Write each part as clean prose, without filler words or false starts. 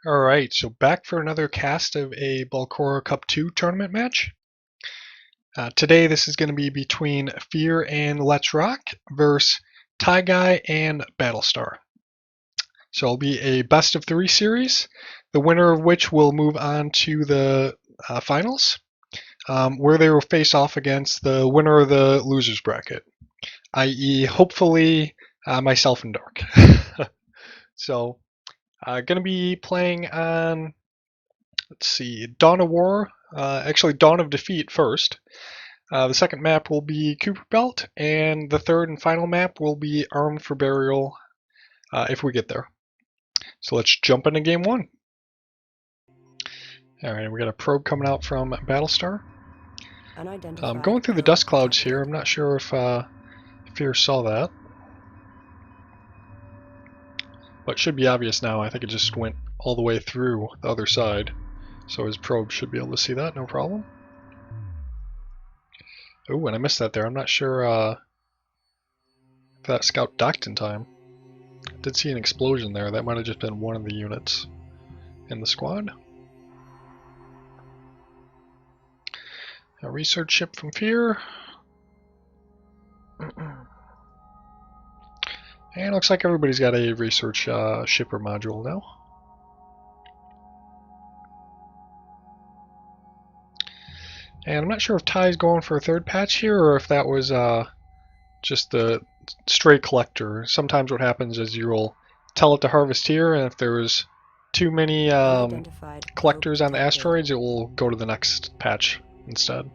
Alright, so back for another cast of a Balcora Cup 2 tournament match. Today this is going to be between Fear+Letsrock versus Tyguy and Battlestar. So it'll be a best of 3 series, the winner of which will move on to the finals, where they will face off against the winner of the losers bracket, i.e. hopefully myself and Dark. So going to be playing on, let's see, Dawn of War, actually Dawn of Defeat first. The second map will be Cooper Belt, and the third and final map will be Armed for Burial, if we get there. So let's jump into game one. Alright, we got a probe coming out from Battlestar. I'm going through the dust clouds here. I'm not sure if Fear saw that. But it should be obvious now. I think it just went all the way through the other side. So his probe should be able to see that, no problem. Oh, and I missed that there. I'm not sure if that scout docked in time. I did see an explosion there. That might have just been one of the units in the squad. A research ship from Fear. And it looks like everybody's got a research ship or module now. And I'm not sure if Ty's going for a third patch here or if that was just the stray collector. Sometimes what happens is you'll tell it to harvest here, and if there's too many collectors on the asteroids, it will go to the next patch instead.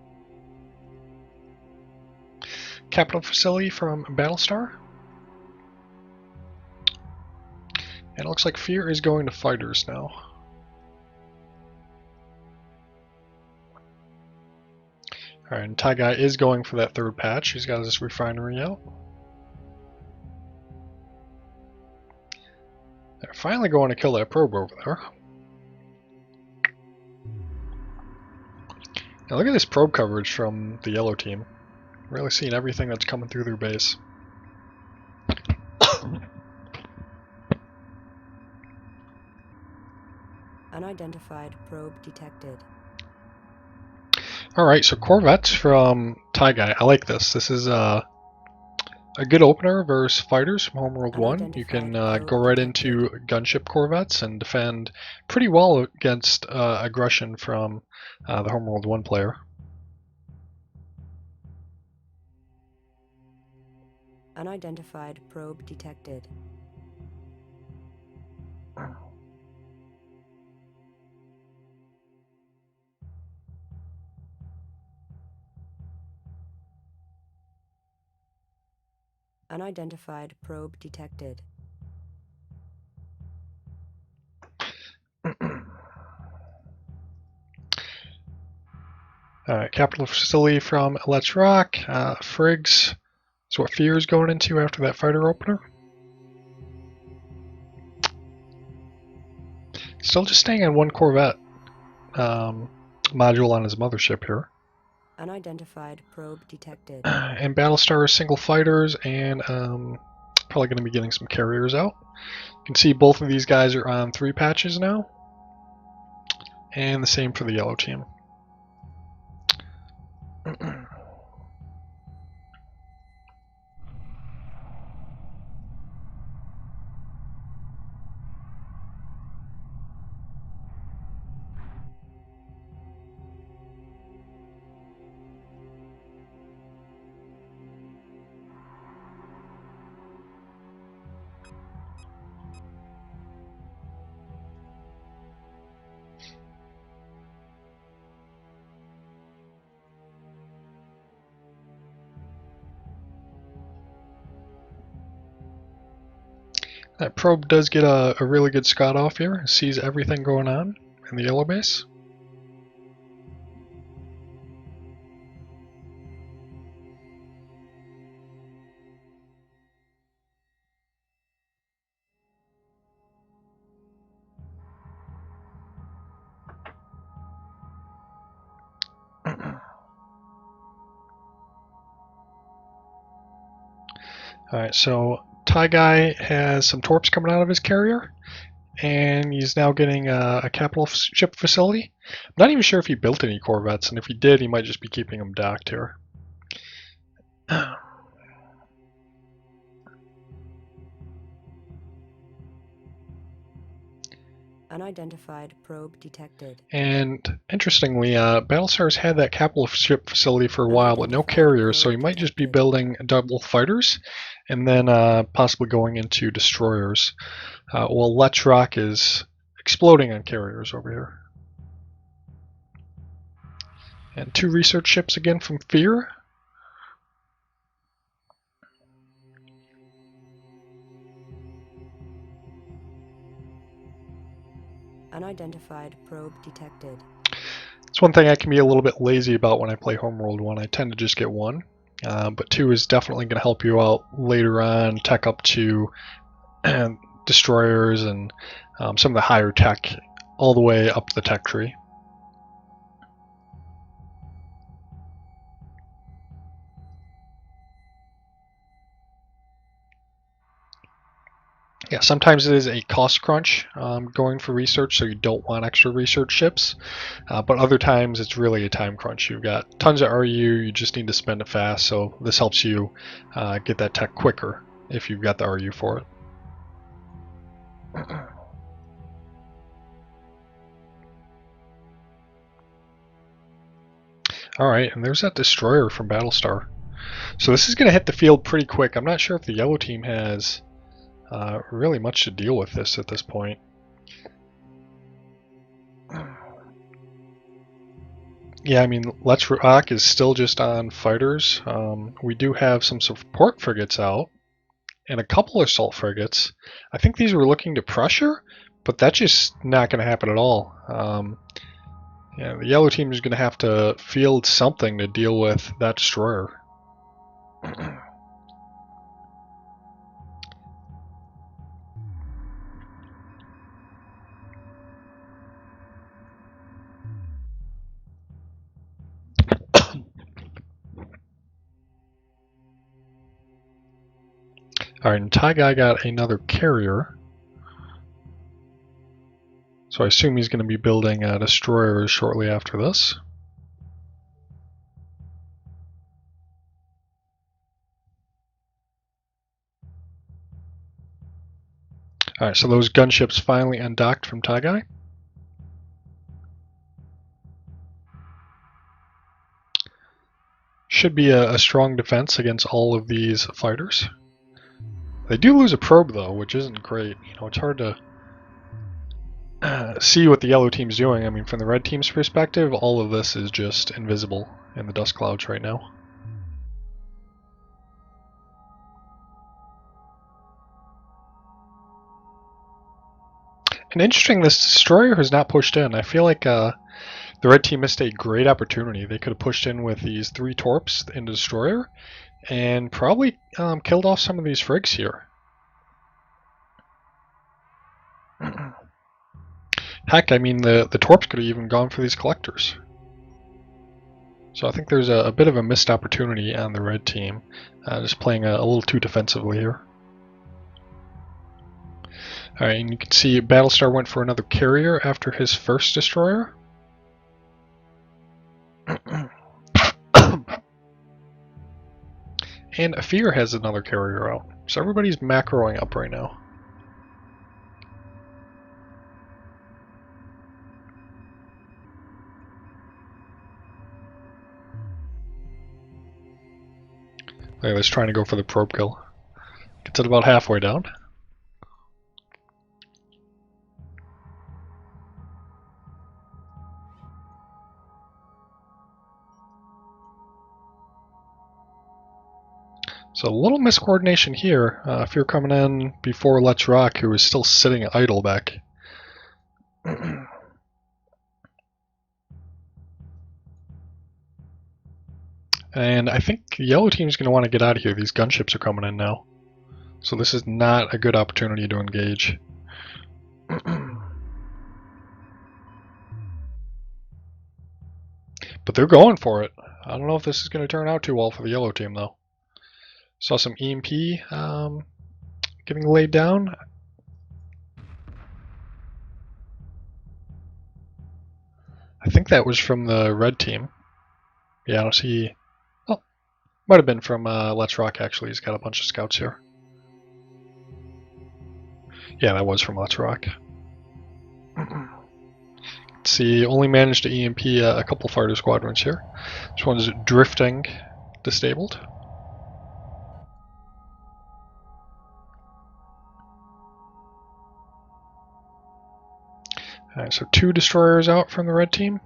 Capital facility from Battlestar. And it looks like Fear is going to fighters now. Alright, and Tyguy is going for that third patch. He's got his refinery out. They're finally going to kill that probe over there. Now look at this probe coverage from the yellow team. Really seeing everything that's coming through their base. Unidentified probe detected. Alright, so Corvettes from Tyguy. I like this. This is a good opener versus fighters from Homeworld 1. You can go right into gunship Corvettes and defend pretty well against aggression from the Homeworld 1 player. Unidentified probe detected. Unidentified probe detected. Capital facility from Let's Rock. Frigs is what Fear is going into after that fighter opener. Still just staying on one Corvette module on his mothership here. Unidentified probe detected. And Battlestar is single fighters, and probably going to be getting some carriers out. You can see both of these guys are on 3 patches now. And the same for the yellow team. That probe does get a really good scout off here. It sees everything going on in the yellow base. Alright, so Tyguy has some torps coming out of his carrier, and he's now getting a capital ship facility. I'm not even sure if he built any corvettes, and if he did, he might just be keeping them docked here. Unidentified probe detected. And interestingly, Battlestar's had that capital ship facility for a while, but no Unidentified carriers, so he probe might just be detected. building double fighters, and then possibly going into destroyers. While Letsrock is exploding on carriers over here. And 2 research ships again from Fear. Unidentified probe detected. It's one thing I can be a little bit lazy about when I play Homeworld 1. I tend to just get 1. But 2 is definitely going to help you out later on, tech up to destroyers and some of the higher tech, all the way up the tech tree. Yeah, sometimes it is a cost crunch going for research, so you don't want extra research ships. But other times it's really a time crunch. You've got tons of RU, you just need to spend it fast, so this helps you get that tech quicker if you've got the RU for it. Alright, and there's that destroyer from Battlestar. So this is going to hit the field pretty quick. I'm not sure if the yellow team has really much to deal with this at this point. Yeah, I mean, Letsrock is still just on fighters. We do have some support frigates out, and a couple assault frigates. I think these were looking to pressure, but that's just not going to happen at all. Yeah, the yellow team is going to have to field something to deal with that destroyer. Alright, and Tyguy got another carrier. So I assume he's going to be building destroyers shortly after this. Alright, so those gunships finally undocked from Tyguy. Should be a strong defense against all of these fighters. They do lose a probe though, which isn't great. You know, it's hard to see what the yellow team's doing. I mean, from the red team's perspective, all of this is just invisible in the dust clouds right now. And interesting, this destroyer has not pushed in. I feel like the red team missed a great opportunity. They could have pushed in with these 3 torps in the destroyer and probably killed off some of these frigs here. Heck, I mean, the torps could have even gone for these collectors. So I think there's a bit of a missed opportunity on the red team, just playing a little too defensively here. Alright, and you can see Battlestar went for another carrier after his first destroyer. And Fear has another carrier out. So everybody's macroing up right now. They're just trying to go for the probe kill. Gets it about halfway down. So a little miscoordination here. Fear coming in before Letsrock, who is still sitting idle back. And I think the yellow team's going to want to get out of here. These gunships are coming in now. So this is not a good opportunity to engage. But they're going for it. I don't know if this is going to turn out too well for the yellow team, though. Saw some EMP getting laid down. I think that was from the red team. Yeah, I don't see... Oh, might have been from Let's Rock, actually. He's got a bunch of scouts here. Yeah, that was from Let's Rock. Let's see, only managed to EMP a couple fighter squadrons here. This one's drifting, disabled. Alright, so 2 destroyers out from the red team.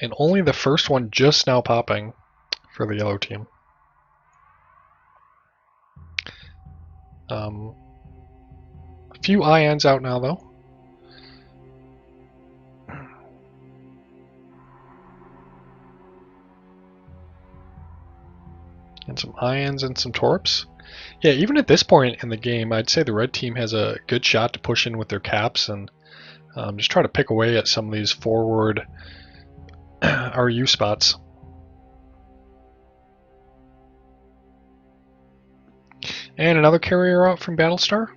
And only the first one just now popping for the yellow team. A few ions out now, though. And some ions and some torps. Yeah, even at this point in the game, I'd say the red team has a good shot to push in with their caps and just try to pick away at some of these forward RU spots. And another carrier out from Battlestar.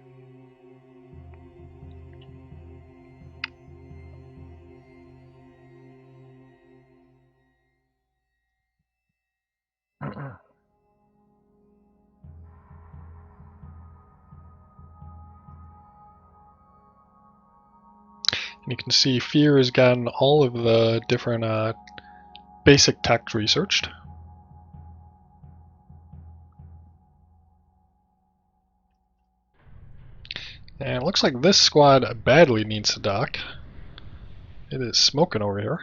And you can see Fear has gotten all of the different basic tech researched. And it looks like this squad badly needs to dock. It is smoking over here.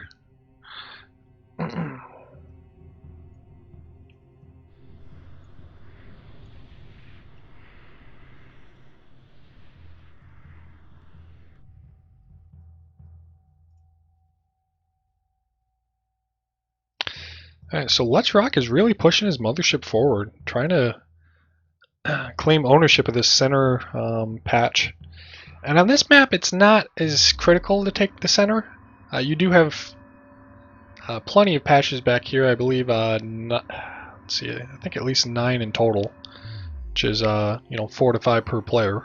Alright, so Let's Rock is really pushing his mothership forward, trying to claim ownership of this center patch. And on this map, it's not as critical to take the center. You do have plenty of patches back here. I believe, let's see, I think at least 9 in total, which is 4 to 5 per player.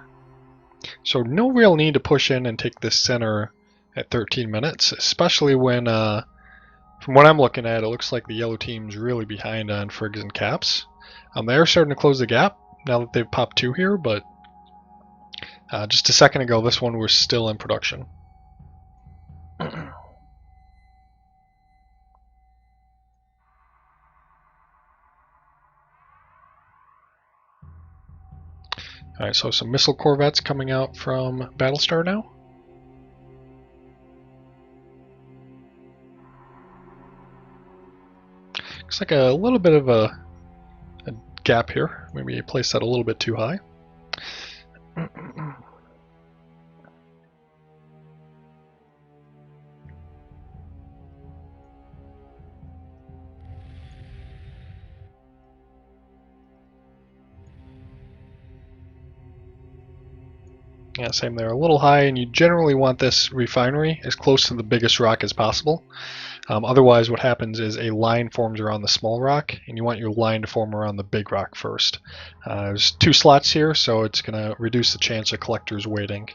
So no real need to push in and take this center at 13 minutes, especially when, from what I'm looking at, it looks like the yellow team's really behind on frigs and caps. They are starting to close the gap now that they've popped 2 here, but just a second ago, this one was still in production. Alright, so some missile corvettes coming out from Battlestar now. Looks like a little bit of a gap here. Maybe you placed that a little bit too high. Yeah, same there. A little high, and you generally want this refinery as close to the biggest rock as possible. Otherwise, what happens is a line forms around the small rock, and you want your line to form around the big rock first. There's 2 slots here, so it's going to reduce the chance of collectors waiting.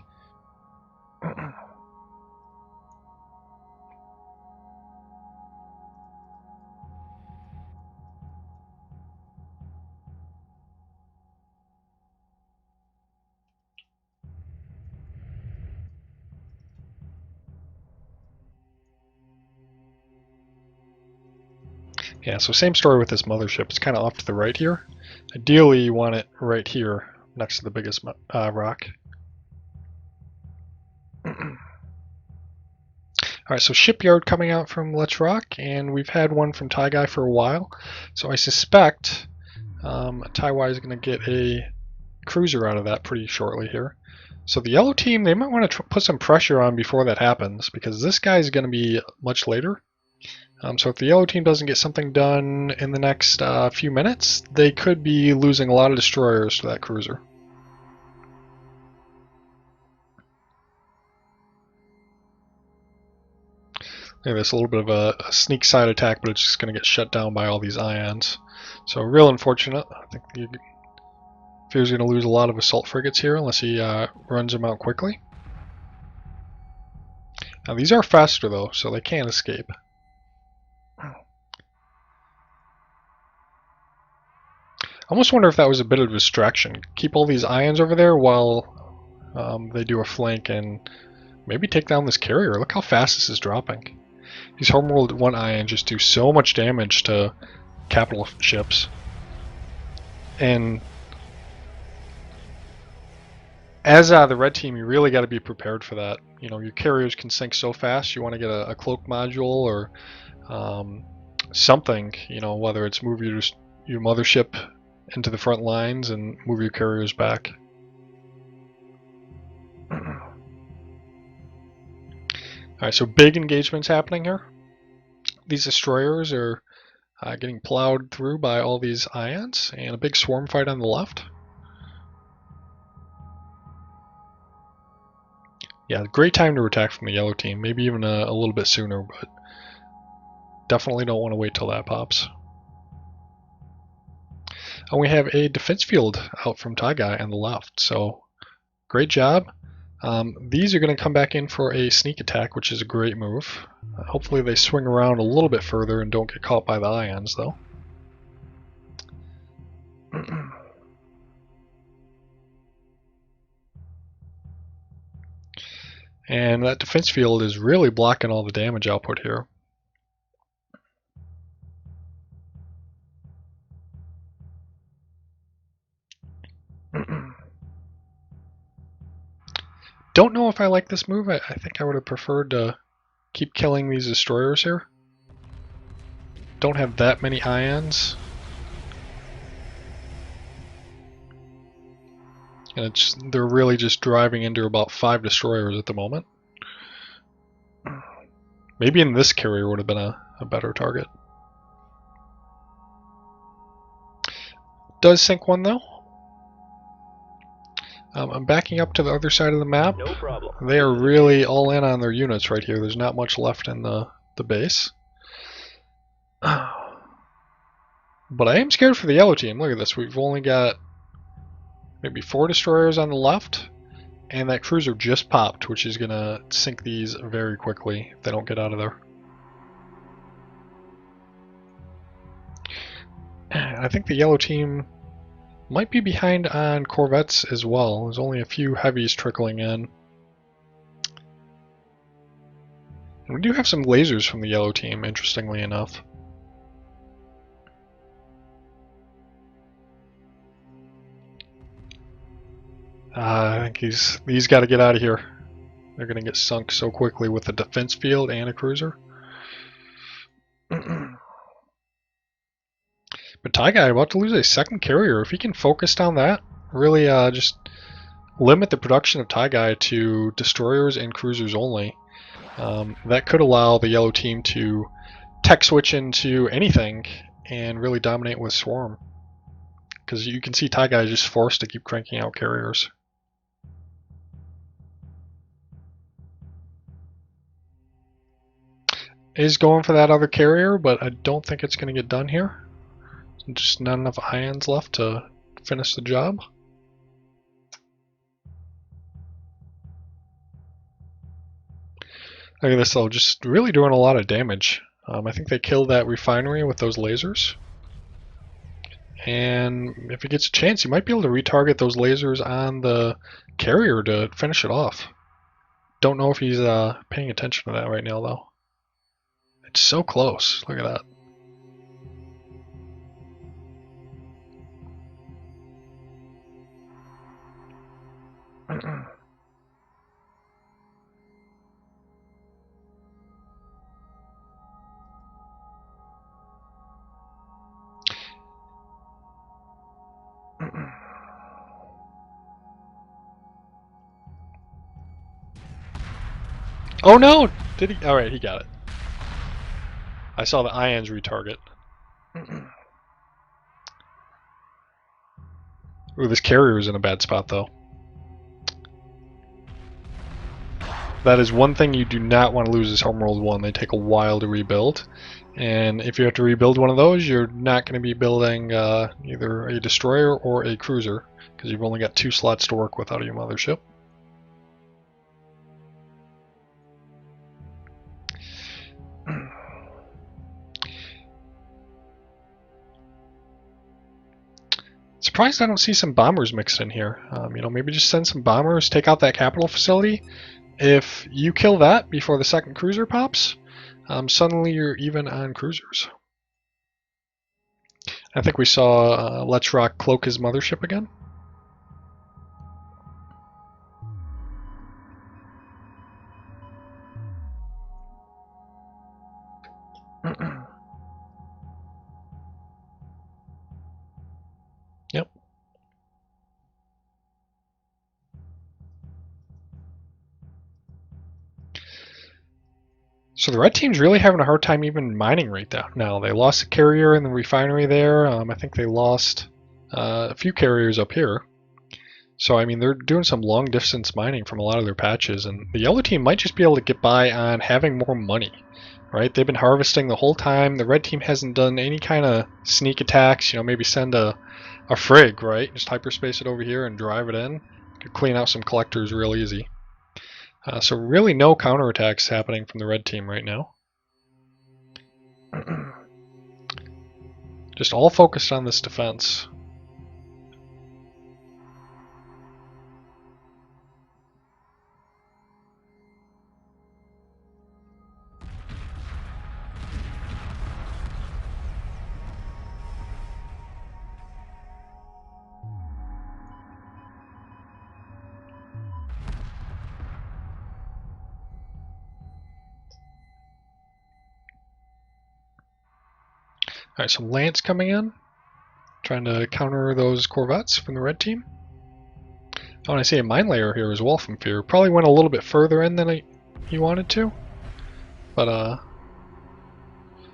Yeah, so same story with this mothership. It's kind of off to the right here. Ideally, you want it right here, next to the biggest rock. Alright, so shipyard coming out from Let's Rock, and we've had one from Tyguy for a while. So I suspect Tyguy is going to get a cruiser out of that pretty shortly here. So the yellow team, they might want to put some pressure on before that happens, because this guy is going to be much later. So if the yellow team doesn't get something done in the next few minutes, they could be losing a lot of destroyers to that cruiser. Maybe it's a little bit of a sneak side attack, but it's just going to get shut down by all these ions. So real unfortunate. I think Fear's going to lose a lot of assault frigates here unless he runs them out quickly. Now these are faster though, so they can't escape. I almost wonder if that was a bit of a distraction. Keep all these ions over there while they do a flank and maybe take down this carrier. Look how fast this is dropping. These Homeworld 1 ions just do so much damage to capital ships. And as the red team, you really got to be prepared for that. You know, your carriers can sink so fast. You want to get a cloak module or something. You know, whether it's move your mothership into the front lines and move your carriers back. Alright, so big engagements happening here. These destroyers are getting plowed through by all these ions, and a big swarm fight on the left. Yeah, great time to attack from the yellow team. Maybe even a little bit sooner, but definitely don't want to wait till that pops. And we have a defense field out from Tyguy on the left, so great job. These are going to come back in for a sneak attack, which is a great move. Hopefully they swing around a little bit further and don't get caught by the ions, though. And that defense field is really blocking all the damage output here. Don't know if I like this move. I think I would have preferred to keep killing these destroyers here. Don't have that many ions. And they're really just driving into about 5 destroyers at the moment. Maybe in this carrier would have been a better target. Does sink one though. I'm backing up to the other side of the map. No problem. They are really all in on their units right here. There's not much left in the base. But I am scared for the yellow team. Look at this. We've only got maybe 4 destroyers on the left, and that cruiser just popped, which is going to sink these very quickly if they don't get out of there. I think the yellow team might be behind on corvettes as well. There's only a few heavies trickling in. And we do have some lasers from the yellow team, interestingly enough. I think he's got to get out of here. They're going to get sunk so quickly with a defense field and a cruiser. But Tyguy about to lose a second carrier. If he can focus down that, really just limit the production of Tyguy to destroyers and cruisers only, that could allow the yellow team to tech switch into anything and really dominate with Swarm. Because you can see Tyguy is just forced to keep cranking out carriers. Is going for that other carrier, but I don't think it's going to get done here. Just not enough ions left to finish the job. Look at this though, just really doing a lot of damage. I think they killed that refinery with those lasers. And if he gets a chance, he might be able to retarget those lasers on the carrier to finish it off. Don't know if he's paying attention to that right now though. It's so close, look at that. Oh no! Did he? Alright, he got it. I saw the ions retarget. Ooh, this carrier is in a bad spot though. That is one thing you do not want to lose is Homeworld 1. They take a while to rebuild. And if you have to rebuild one of those, you're not going to be building either a destroyer or a cruiser. because you've only got 2 slots to work with out of your mothership. Surprised I don't see some bombers mixed in here. You know, maybe just send some bombers, take out that capital facility. If you kill that before the second cruiser pops, suddenly you're even on cruisers. I think we saw Letsrock cloak his mothership again. Yep. So the red team's really having a hard time even mining right now. They lost a carrier in the refinery there. I think they lost a few carriers up here. So I mean, they're doing some long distance mining from a lot of their patches, and the yellow team might just be able to get by on having more money. Right? They've been harvesting the whole time. The red team hasn't done any kind of sneak attacks. You know, maybe send a frig, right? Just hyperspace it over here and drive it in. Could clean out some collectors real easy. So really no counterattacks happening from the red team right now. Just all focused on this defense. Alright, some Lance coming in. Trying to counter those Corvettes from the red team. Oh, and I see a mine layer here as well from Fear. Probably went a little bit further in than he wanted to. But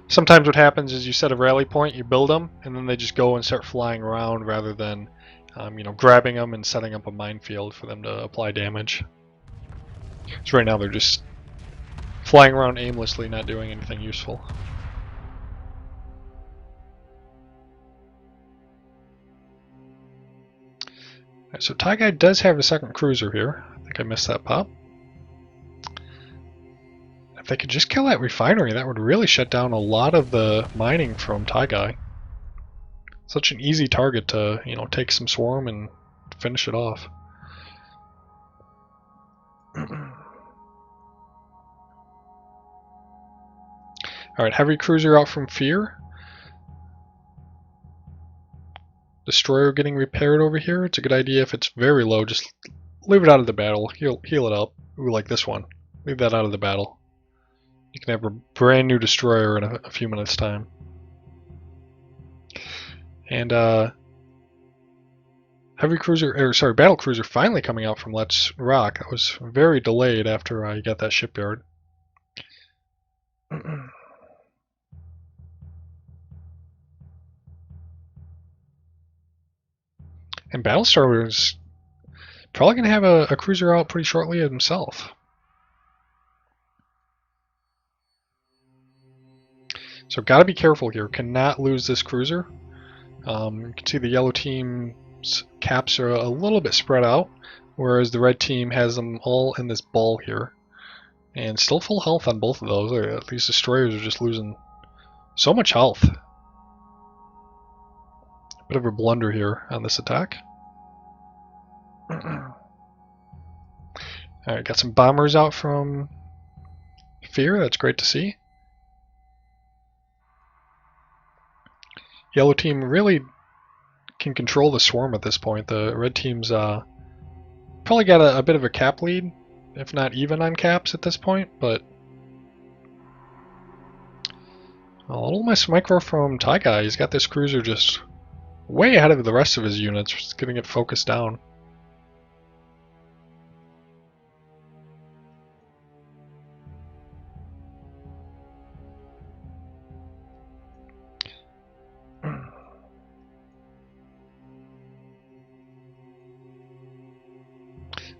sometimes what happens is you set a rally point, you build them, and then they just go and start flying around rather than you know, grabbing them and setting up a minefield for them to apply damage. So right now they're just flying around aimlessly, not doing anything useful. Alright, so Tyguy does have a second cruiser here. I think I missed that pop. If they could just kill that refinery, that would really shut down a lot of the mining from Tyguy. Such an easy target to, you know, take some swarm and finish it off. Alright, heavy cruiser out from Fear. Destroyer getting repaired over here. It's a good idea if it's very low, just leave it out of the battle. Heal it up. Ooh, like this one. Leave that out of the battle. You can have a brand new destroyer in a few minutes' time. And heavy cruiser, or sorry, battle cruiser finally coming out from Letsrock. That was very delayed after you got that shipyard. And Battlestar was probably going to have a cruiser out pretty shortly himself. So gotta be careful here. Cannot lose this cruiser. You can see the yellow team's caps are a little bit spread out, whereas the red team has them all in this ball here. And still full health on both of those. These destroyers are just losing so much health. Bit of a blunder here on this attack. Alright, got some bombers out from Fear. That's great to see. Yellow team really can control the swarm at this point. The red team's probably got a bit of a cap lead, if not even on caps at this point, but a little miss micro from Tyguy. He's got this cruiser just way ahead of the rest of his units, just getting it focused down.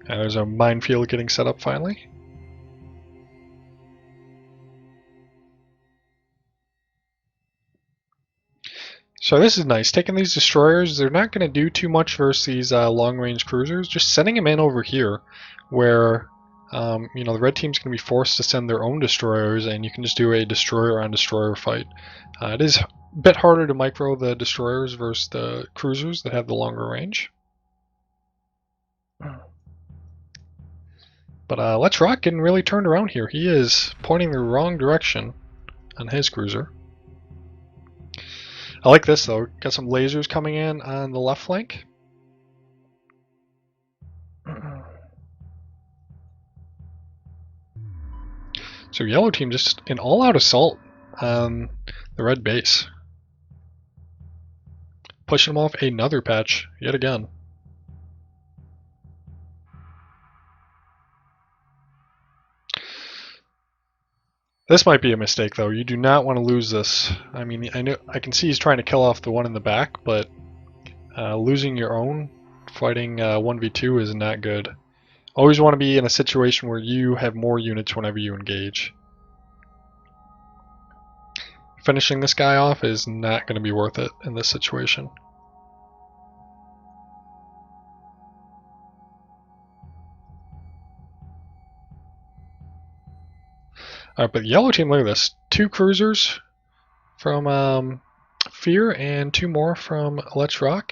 And there's a minefield getting set up finally. So this is nice. Taking these destroyers, they're not going to do too much versus these long-range cruisers. Just sending them in over here, where you know, the red team's going to be forced to send their own destroyers, and you can just do a destroyer-on-destroyer fight. It is a bit harder to micro the destroyers versus the cruisers that have the longer range. But Letsrock getting really turned around here. He is pointing the wrong direction on his cruiser. I like this though. Got some lasers coming in on the left flank. So yellow team just an all-out assault on the red base. Pushing them off another patch yet again. This might be a mistake though. You do not want to lose this. I mean, I can see he's trying to kill off the one in the back, but losing your own fighting 1v2 is not good. Always want to be in a situation where you have more units whenever you engage. Finishing this guy off is not going to be worth it in this situation. Alright, but the yellow team, look at this. 2 cruisers from Fear and 2 more from Letsrock.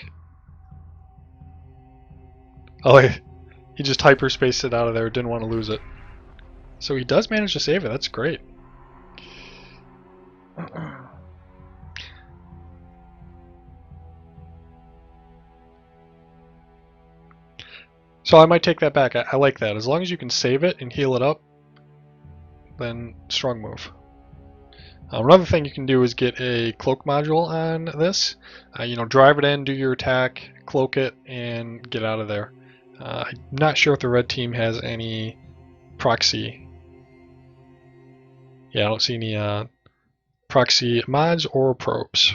Oh, he just hyperspaced it out of there, didn't want to lose it. So he does manage to save it, that's great. So I might take that back. I like that. As long as you can save it and heal it up, then strong move. Another thing you can do is get a cloak module on this. You know, drive it in, do your attack, cloak it, and get out of there. I'm not sure if the red team has any proxy. Yeah, I don't see any proxy mods or probes.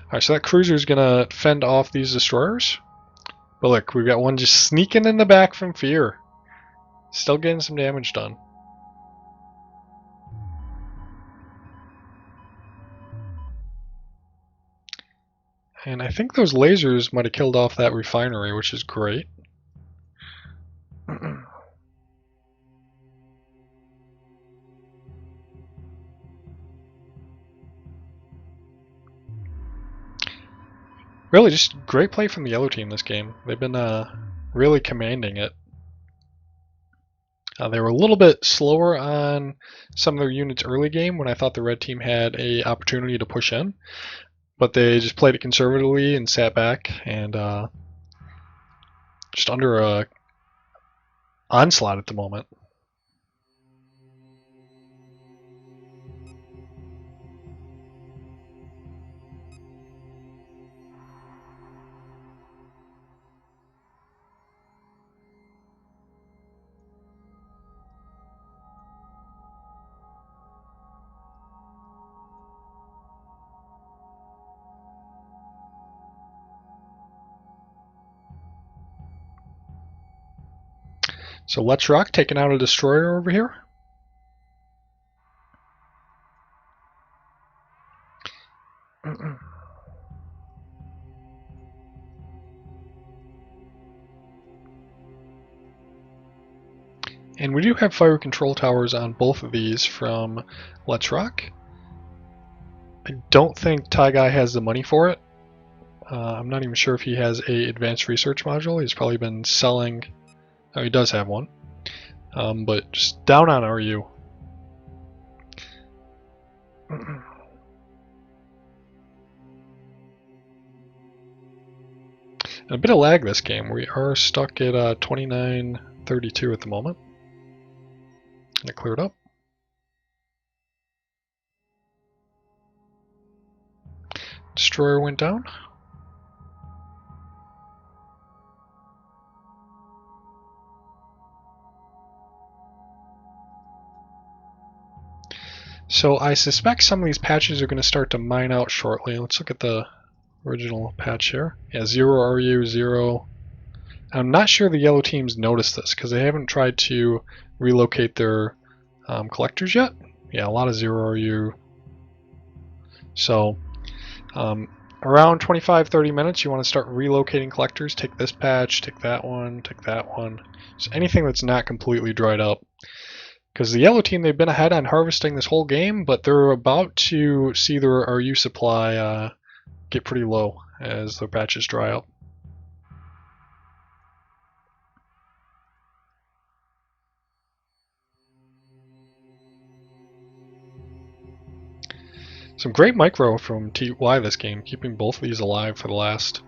Alright, so that cruiser is gonna fend off these destroyers. But look, we've got one just sneaking in the back from Fear. Still getting some damage done. And I think those lasers might have killed off that refinery, which is great. Really, just great play from the yellow team this game. They've been really commanding it. They were a little bit slower on some of their units early game when I thought the red team had a opportunity to push in, but they just played it conservatively and sat back and just under a onslaught at the moment. So Letsrock taking out a destroyer over here. And we do have fire control towers on both of these from Letsrock. I don't think Tyguy has the money for it. I'm not even sure if he has a advanced research module. He's probably been selling. Oh, he does have one. But just down on RU. And a bit of lag this game. We are stuck at 29:32 at the moment. And it cleared up. Destroyer went down. So I suspect some of these patches are going to start to mine out shortly. Let's look at the original patch here. Yeah, 0 RU, 0. I'm not sure the yellow teams noticed this because they haven't tried to relocate their collectors yet. Yeah, a lot of 0 RU. So around 25-30 minutes, you want to start relocating collectors. Take this patch, take that one, take that one. So anything that's not completely dried up. Because the yellow team, they've been ahead on harvesting this whole game, but they're about to see their RU supply get pretty low as their patches dry up. Some great micro from TY this game, keeping both of these alive for the last,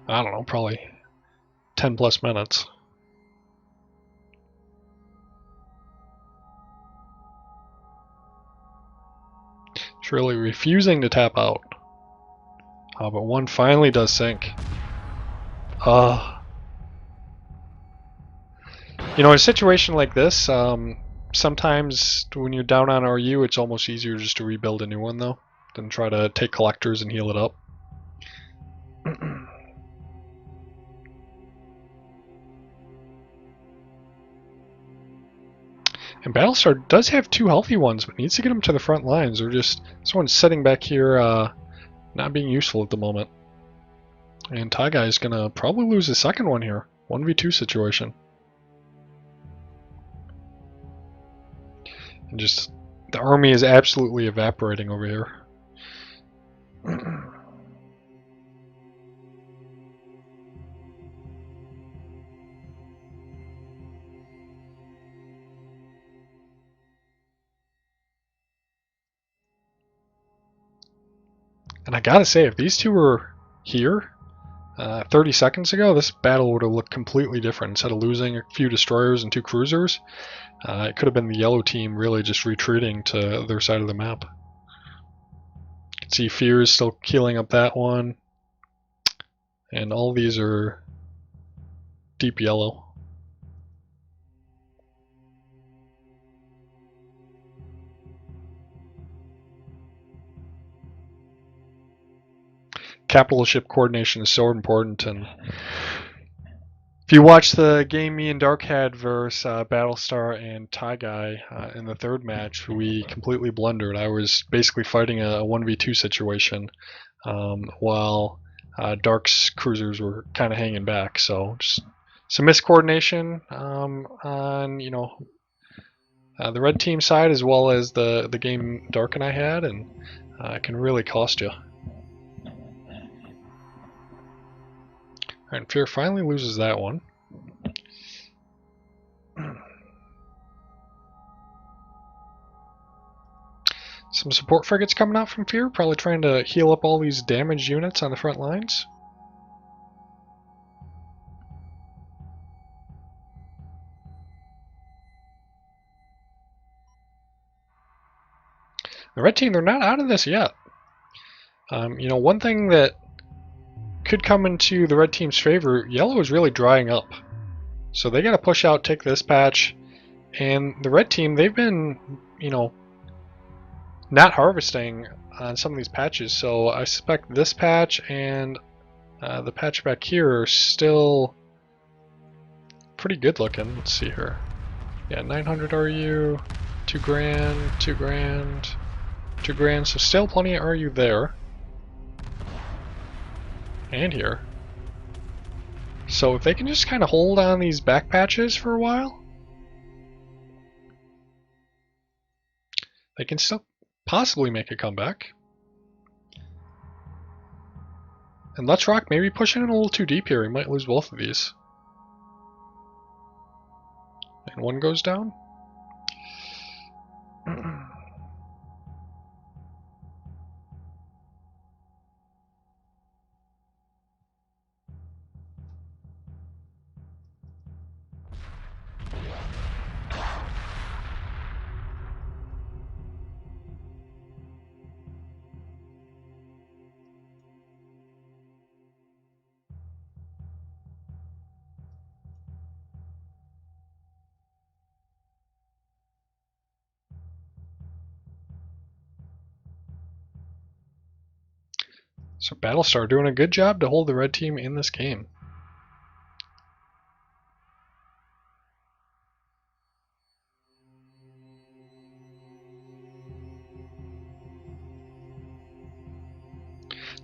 I don't know, probably 10 plus minutes. It's really refusing to tap out. But one finally does sink. You know, in a situation like this, sometimes when you're down on RU, it's almost easier just to rebuild a new one, though, than try to take collectors and heal it up. And Battlestar does have two healthy ones, but needs to get them to the front lines. They're just, this one's sitting back here, not being useful at the moment. And Tyguy is going to probably lose his second one here. 1v2 situation. And just, the army is absolutely evaporating over here. And I gotta say, if these two were here 30 seconds ago, this battle would have looked completely different. Instead of losing a few destroyers and two cruisers, it could have been the yellow team really just retreating to their side of the map. You can see Fear is still healing up that one. And all these are deep yellow. Capital ship coordination is so important, and if you watch the game me and Dark had versus Battlestar and Tyguy in the third match, we completely blundered. I was basically fighting a 1v2 situation while Dark's cruisers were kind of hanging back. So just some miscoordination on the red team side as well as the game Dark and I had, and it can really cost you. Alright, Fear finally loses that one. Some support frigates coming out from Fear, probably trying to heal up all these damaged units on the front lines. The red team, they're not out of this yet. One thing that could come into the red team's favor, yellow is really drying up. So they got to push out, take this patch. And the red team, they've been, not harvesting on some of these patches. So I suspect this patch and the patch back here are still pretty good looking. Let's see here. Yeah, 900 RU, 2 grand, 2 grand, 2 grand. So still plenty of RU there. And here. So if they can just kind of hold on these back patches for a while, they can still possibly make a comeback. And Letsrock maybe pushing it a little too deep here. He might lose both of these. And one goes down. So Battlestar doing a good job to hold the red team in this game.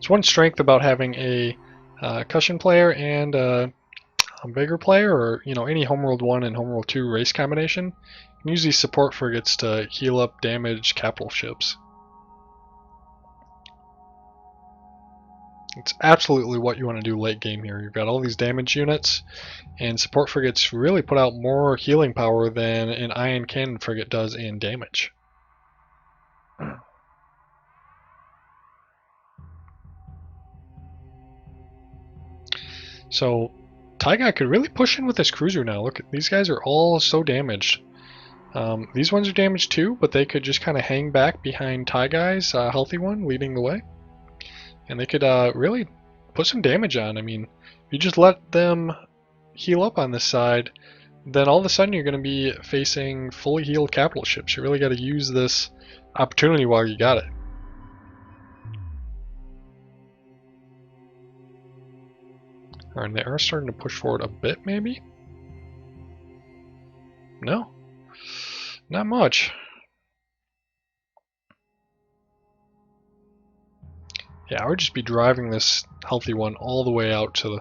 It's one strength about having a Kushan player and a Vaygr player, or any Homeworld 1 and Homeworld 2 race combination. You can use these support frigates to heal up damaged capital ships. It's absolutely what you want to do late game here. You've got all these damage units, and support frigates really put out more healing power than an ion cannon frigate does in damage. So Tyguy could really push in with this cruiser now. Look, these guys are all so damaged. These ones are damaged too, but they could just kind of hang back behind Tyguy's healthy one, leading the way. And they could really put some damage on. I mean, if you just let them heal up on this side, then all of a sudden you're going to be facing fully healed capital ships. You really got to use this opportunity while you got it. Alright, they are starting to push forward a bit, maybe? No. Not much. Yeah, I would just be driving this healthy one all the way out to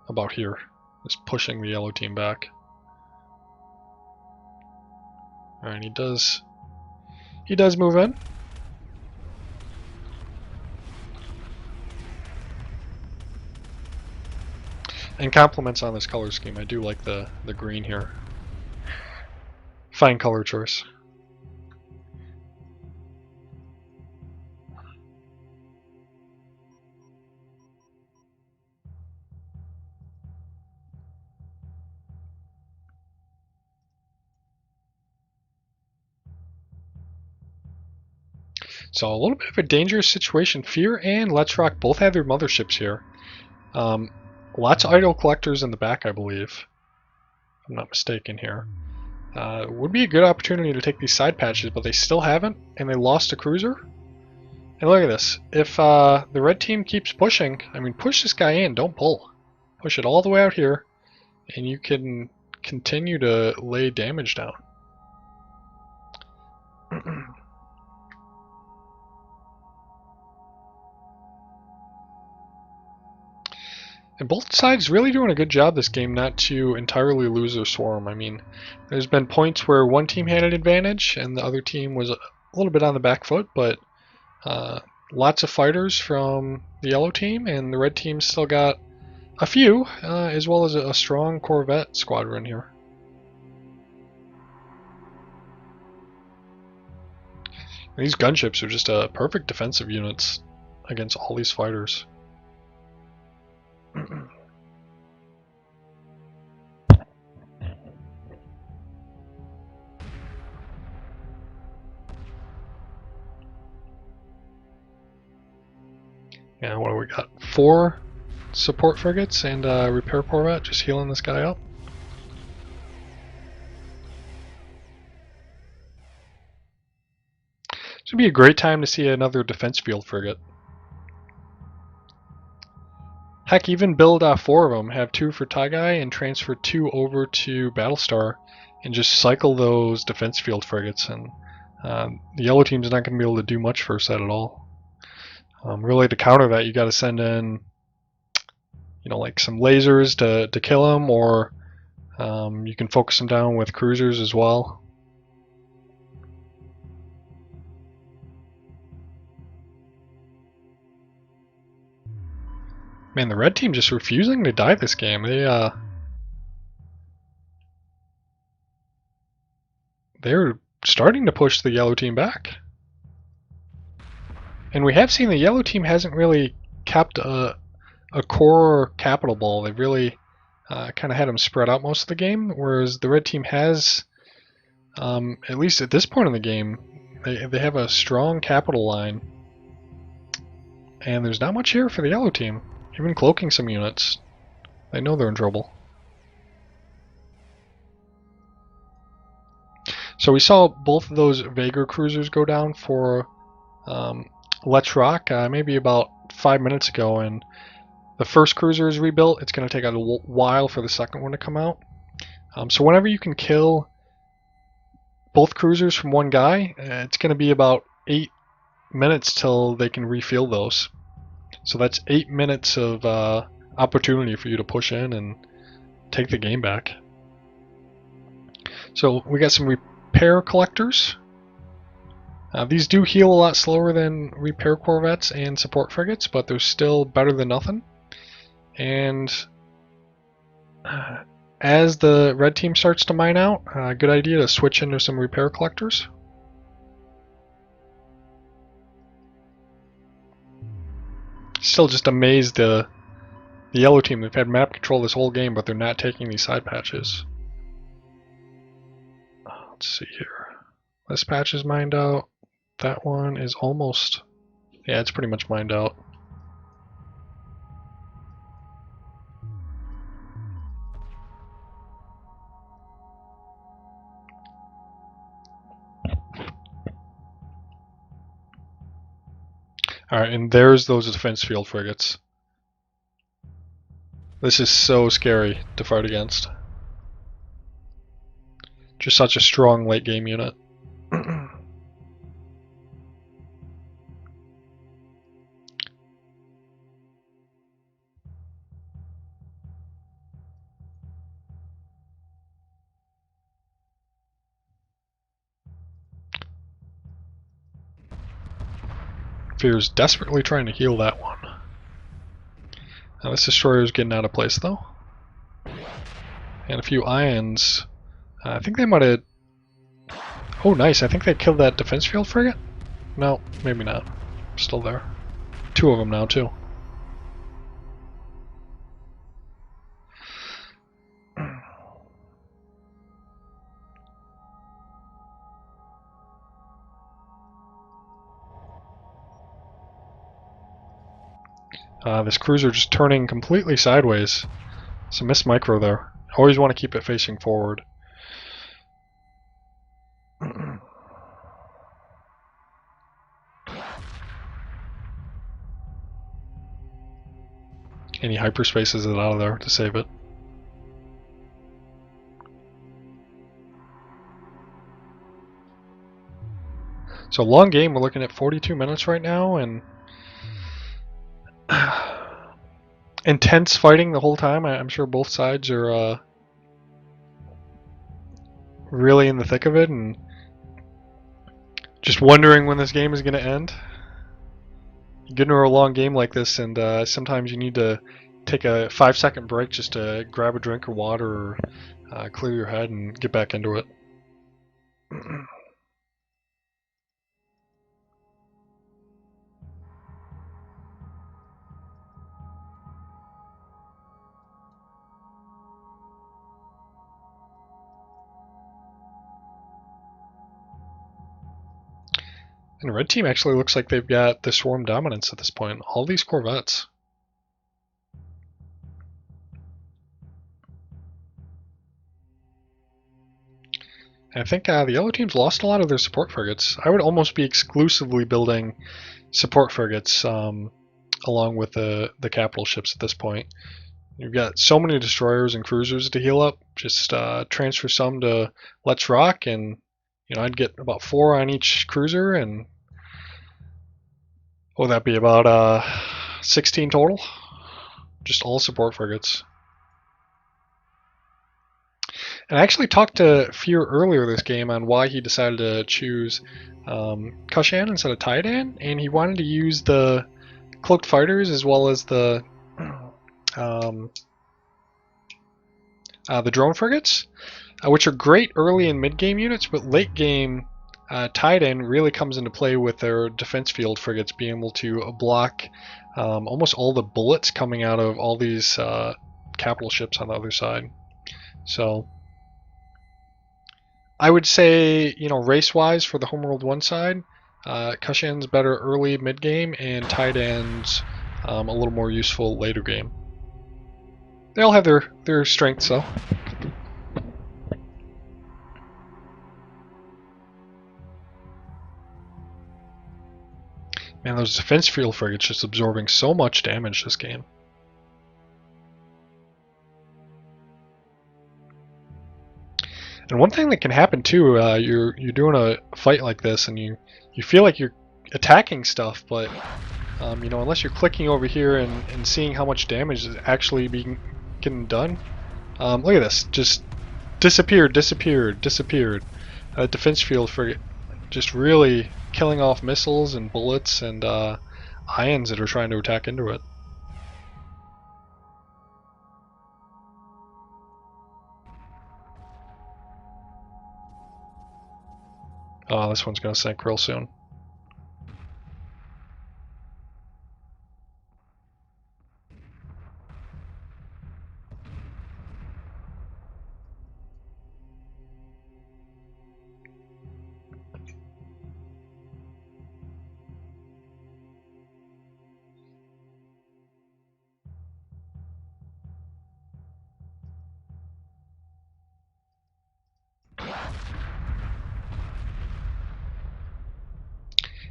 about here. Just pushing the yellow team back. Alright, he does move in. And compliments on this color scheme. I do like the green here. Fine color choice. So a little bit of a dangerous situation. Fear and Letsrock both have their motherships here. Lots of idle collectors in the back, I believe. If I'm not mistaken here. Would be a good opportunity to take these side patches, but they still haven't, and they lost a cruiser. And look at this. If the red team keeps pushing, I mean, push this guy in, don't pull. Push it all the way out here, and you can continue to lay damage down. And both sides really doing a good job this game not to entirely lose their swarm. I mean, there's been points where one team had an advantage and the other team was a little bit on the back foot, but lots of fighters from the yellow team, and the red team still got a few, as well as a strong Corvette squadron here. These gunships are just perfect defensive units against all these fighters. And what do we got? 4 support frigates and a repair corvette just healing this guy up. This would be a great time to see another defense field frigate. Heck, even build 4 of them, have 2 for Tyguy and transfer 2 over to Battlestar and just cycle those defense field frigates, and the yellow team's not going to be able to do much first set at all. Really, to counter that, you got to send in, like some lasers to kill them, or you can focus them down with cruisers as well. Man, the red team just refusing to die this game. They're starting to push the yellow team back. And we have seen the yellow team hasn't really kept a core capital ball. They've really kind of had them spread out most of the game, whereas the red team has, at least at this point in the game, they have a strong capital line. And there's not much here for the yellow team. Even cloaking some units. They know they're in trouble. So we saw both of those Vaygr cruisers go down for Letsrock maybe about 5 minutes ago, and the first cruiser is rebuilt. It's going to take a while for the second one to come out. So whenever you can kill both cruisers from one guy, it's going to be about 8 minutes till they can refuel those. So that's 8 minutes of opportunity for you to push in and take the game back. So we got some repair collectors. These do heal a lot slower than repair corvettes and support frigates, but they're still better than nothing. And as the red team starts to mine out, good idea to switch into some repair collectors. Still just amazed the yellow team. They've had map control this whole game, but they're not taking these side patches. Let's see here. This patch is mined out. That one is almost... yeah, it's pretty much mined out. Alright, and there's those defense field frigates. This is so scary to fight against. Just such a strong late game unit. Fear's desperately trying to heal that one. Now this destroyer's getting out of place though. And a few ions. I think they might have... oh nice, I think they killed that defense field frigate? No, maybe not. Still there. 2 of them now too. This cruiser just turning completely sideways. Some missed micro there. Always want to keep it facing forward. Any hyperspaces it out of there to save it. So long game, we're looking at 42 minutes right now, and intense fighting the whole time. I'm sure both sides are really in the thick of it and just wondering when this game is going to end. You get into a long game like this, and sometimes you need to take a 5-second break just to grab a drink of water or clear your head and get back into it. And the red team actually looks like they've got the swarm dominance at this point. All these corvettes. I think the yellow team's lost a lot of their support frigates. I would almost be exclusively building support frigates along with the capital ships at this point. You've got so many destroyers and cruisers to heal up. Just transfer some to Let's Rock, and I'd get about 4 on each cruiser, and what would that be, about 16 total? Just all support frigates. And I actually talked to Fear earlier this game on why he decided to choose Kushan instead of Tyguy, and he wanted to use the cloaked fighters as well as the drone frigates, which are great early and mid game units, but late game Tyguy really comes into play with their defense field frigates being able to block almost all the bullets coming out of all these capital ships on the other side. So I would say, race-wise for the Homeworld 1 side, Kushan's better early mid-game, and Tyday's a little more useful later game. They all have their strengths, though. Man, those defense field frigates just absorbing so much damage this game. And one thing that can happen too, you're doing a fight like this, and you feel like you're attacking stuff, but You know, unless you're clicking over here and seeing how much damage is actually being getting done. Look at this, just disappeared. Defense field for just really killing off missiles and bullets and ions that are trying to attack into it. Oh, this one's gonna sink real soon.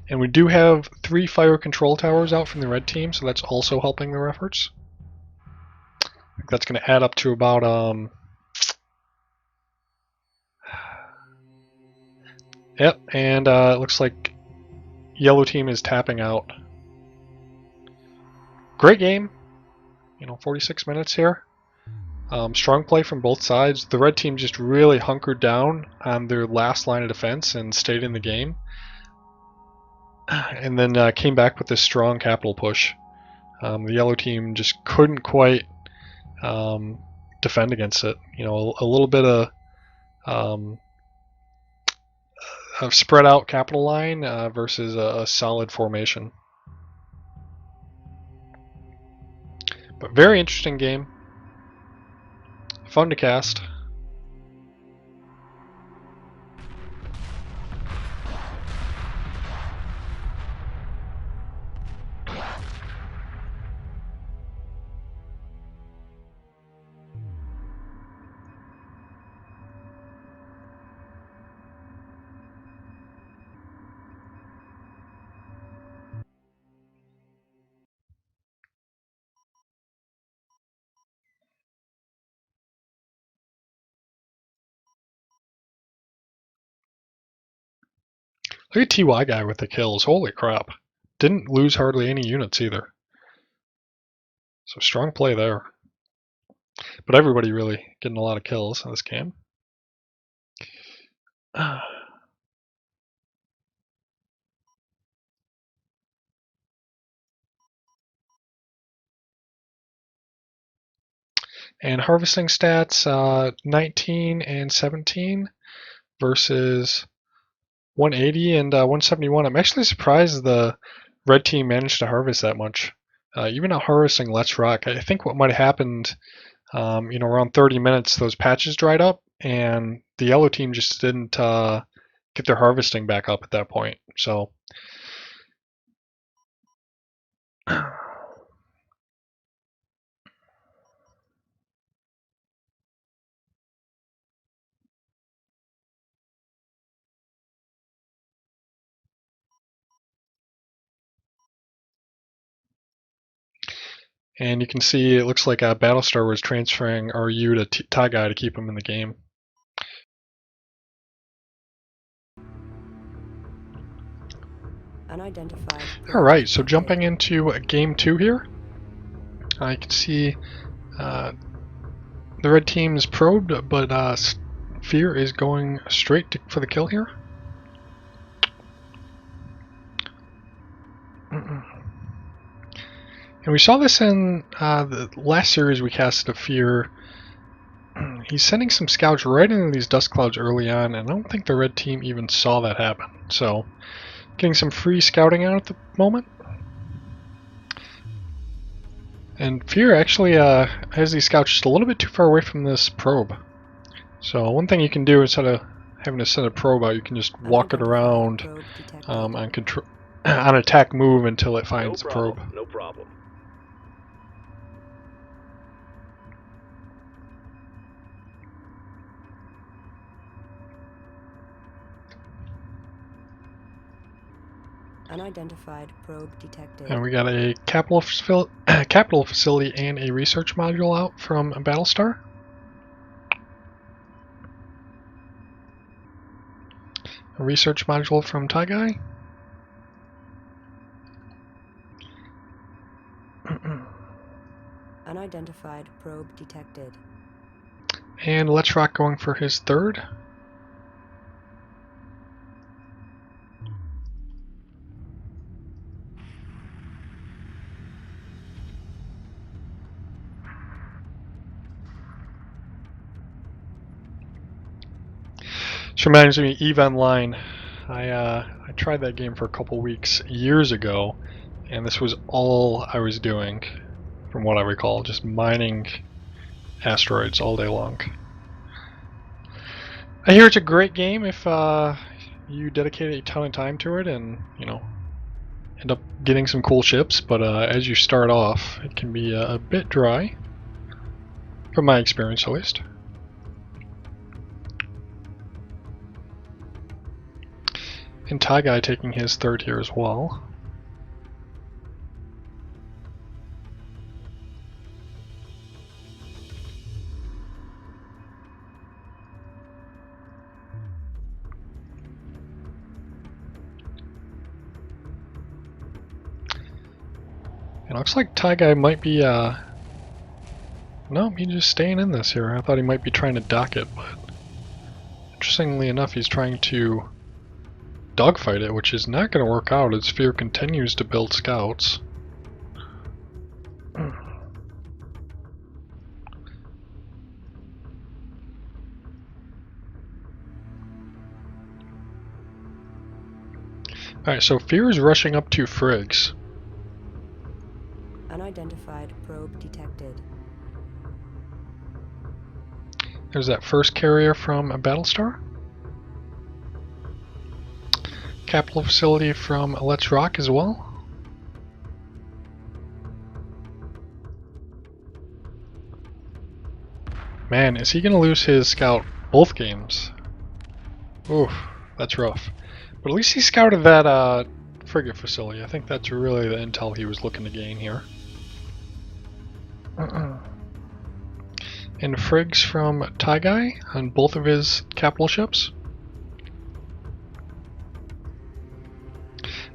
And we do have 3 fire control towers out from the red team, so that's also helping their efforts. I think that's going to add up to about yep, and it looks like yellow team is tapping out. Great game. You know, 46 minutes here. Strong play from both sides. The red team just really hunkered down on their last line of defense and stayed in the game. And then came back with this strong capital push. The yellow team just couldn't quite defend against it. You know, a little bit of spread out capital line versus a solid formation. But very interesting game. Fun to cast. Look at Tyguy with the kills. Holy crap. Didn't lose hardly any units either. So strong play there. But everybody really getting a lot of kills in this game. And harvesting stats, 19 and 17 versus 180 and 171. I'm actually surprised the red team managed to harvest that much. Even out harvesting Letsrock, I think what might have happened, you know, around 30 minutes, those patches dried up, and the yellow team just didn't get their harvesting back up at that point. So, and you can see it looks like Battlestar was transferring RU to Tyguy to keep him in the game. Unidentified. Alright, so jumping into game 2 here. I can see the red team is probed, but Fear is going straight for the kill here. And we saw this in the last series we casted of Fear. He's sending some scouts right into these dust clouds early on, and I don't think the red team even saw that happen. So, getting some free scouting out at the moment. And Fear actually has these scouts just a little bit too far away from this probe. So one thing you can do instead of having to send a probe out, you can just walk it around on control on attack move until it finds the probe. No problem. Unidentified probe detected. And we got a capital facility and a research module out from Battlestar. A research module from Tyguy. Unidentified probe detected. And Letsrock going for his third. This reminds me of EVE Online. I tried that game for a couple weeks years ago, and this was all I was doing, from what I recall, just mining asteroids all day long. I hear it's a great game if you dedicate a ton of time to it and, you know, end up getting some cool ships, but as you start off, it can be a bit dry, from my experience at least. And Tyguy taking his third here as well. It looks like Tyguy might be, no, he's just staying in this here. I thought he might be trying to dock it, but interestingly enough, he's trying to dogfight it, which is not going to work out as Fear continues to build scouts. Alright, so Fear is rushing up to Frigs. Unidentified probe detected. There's that first carrier from Battlestar. Capital facility from Letsrock as well. Man, is he going to lose his scout both games? Oof, that's rough. But at least he scouted that frigate facility. I think that's really the intel he was looking to gain here. And frigs from Tyguy on both of his capital ships.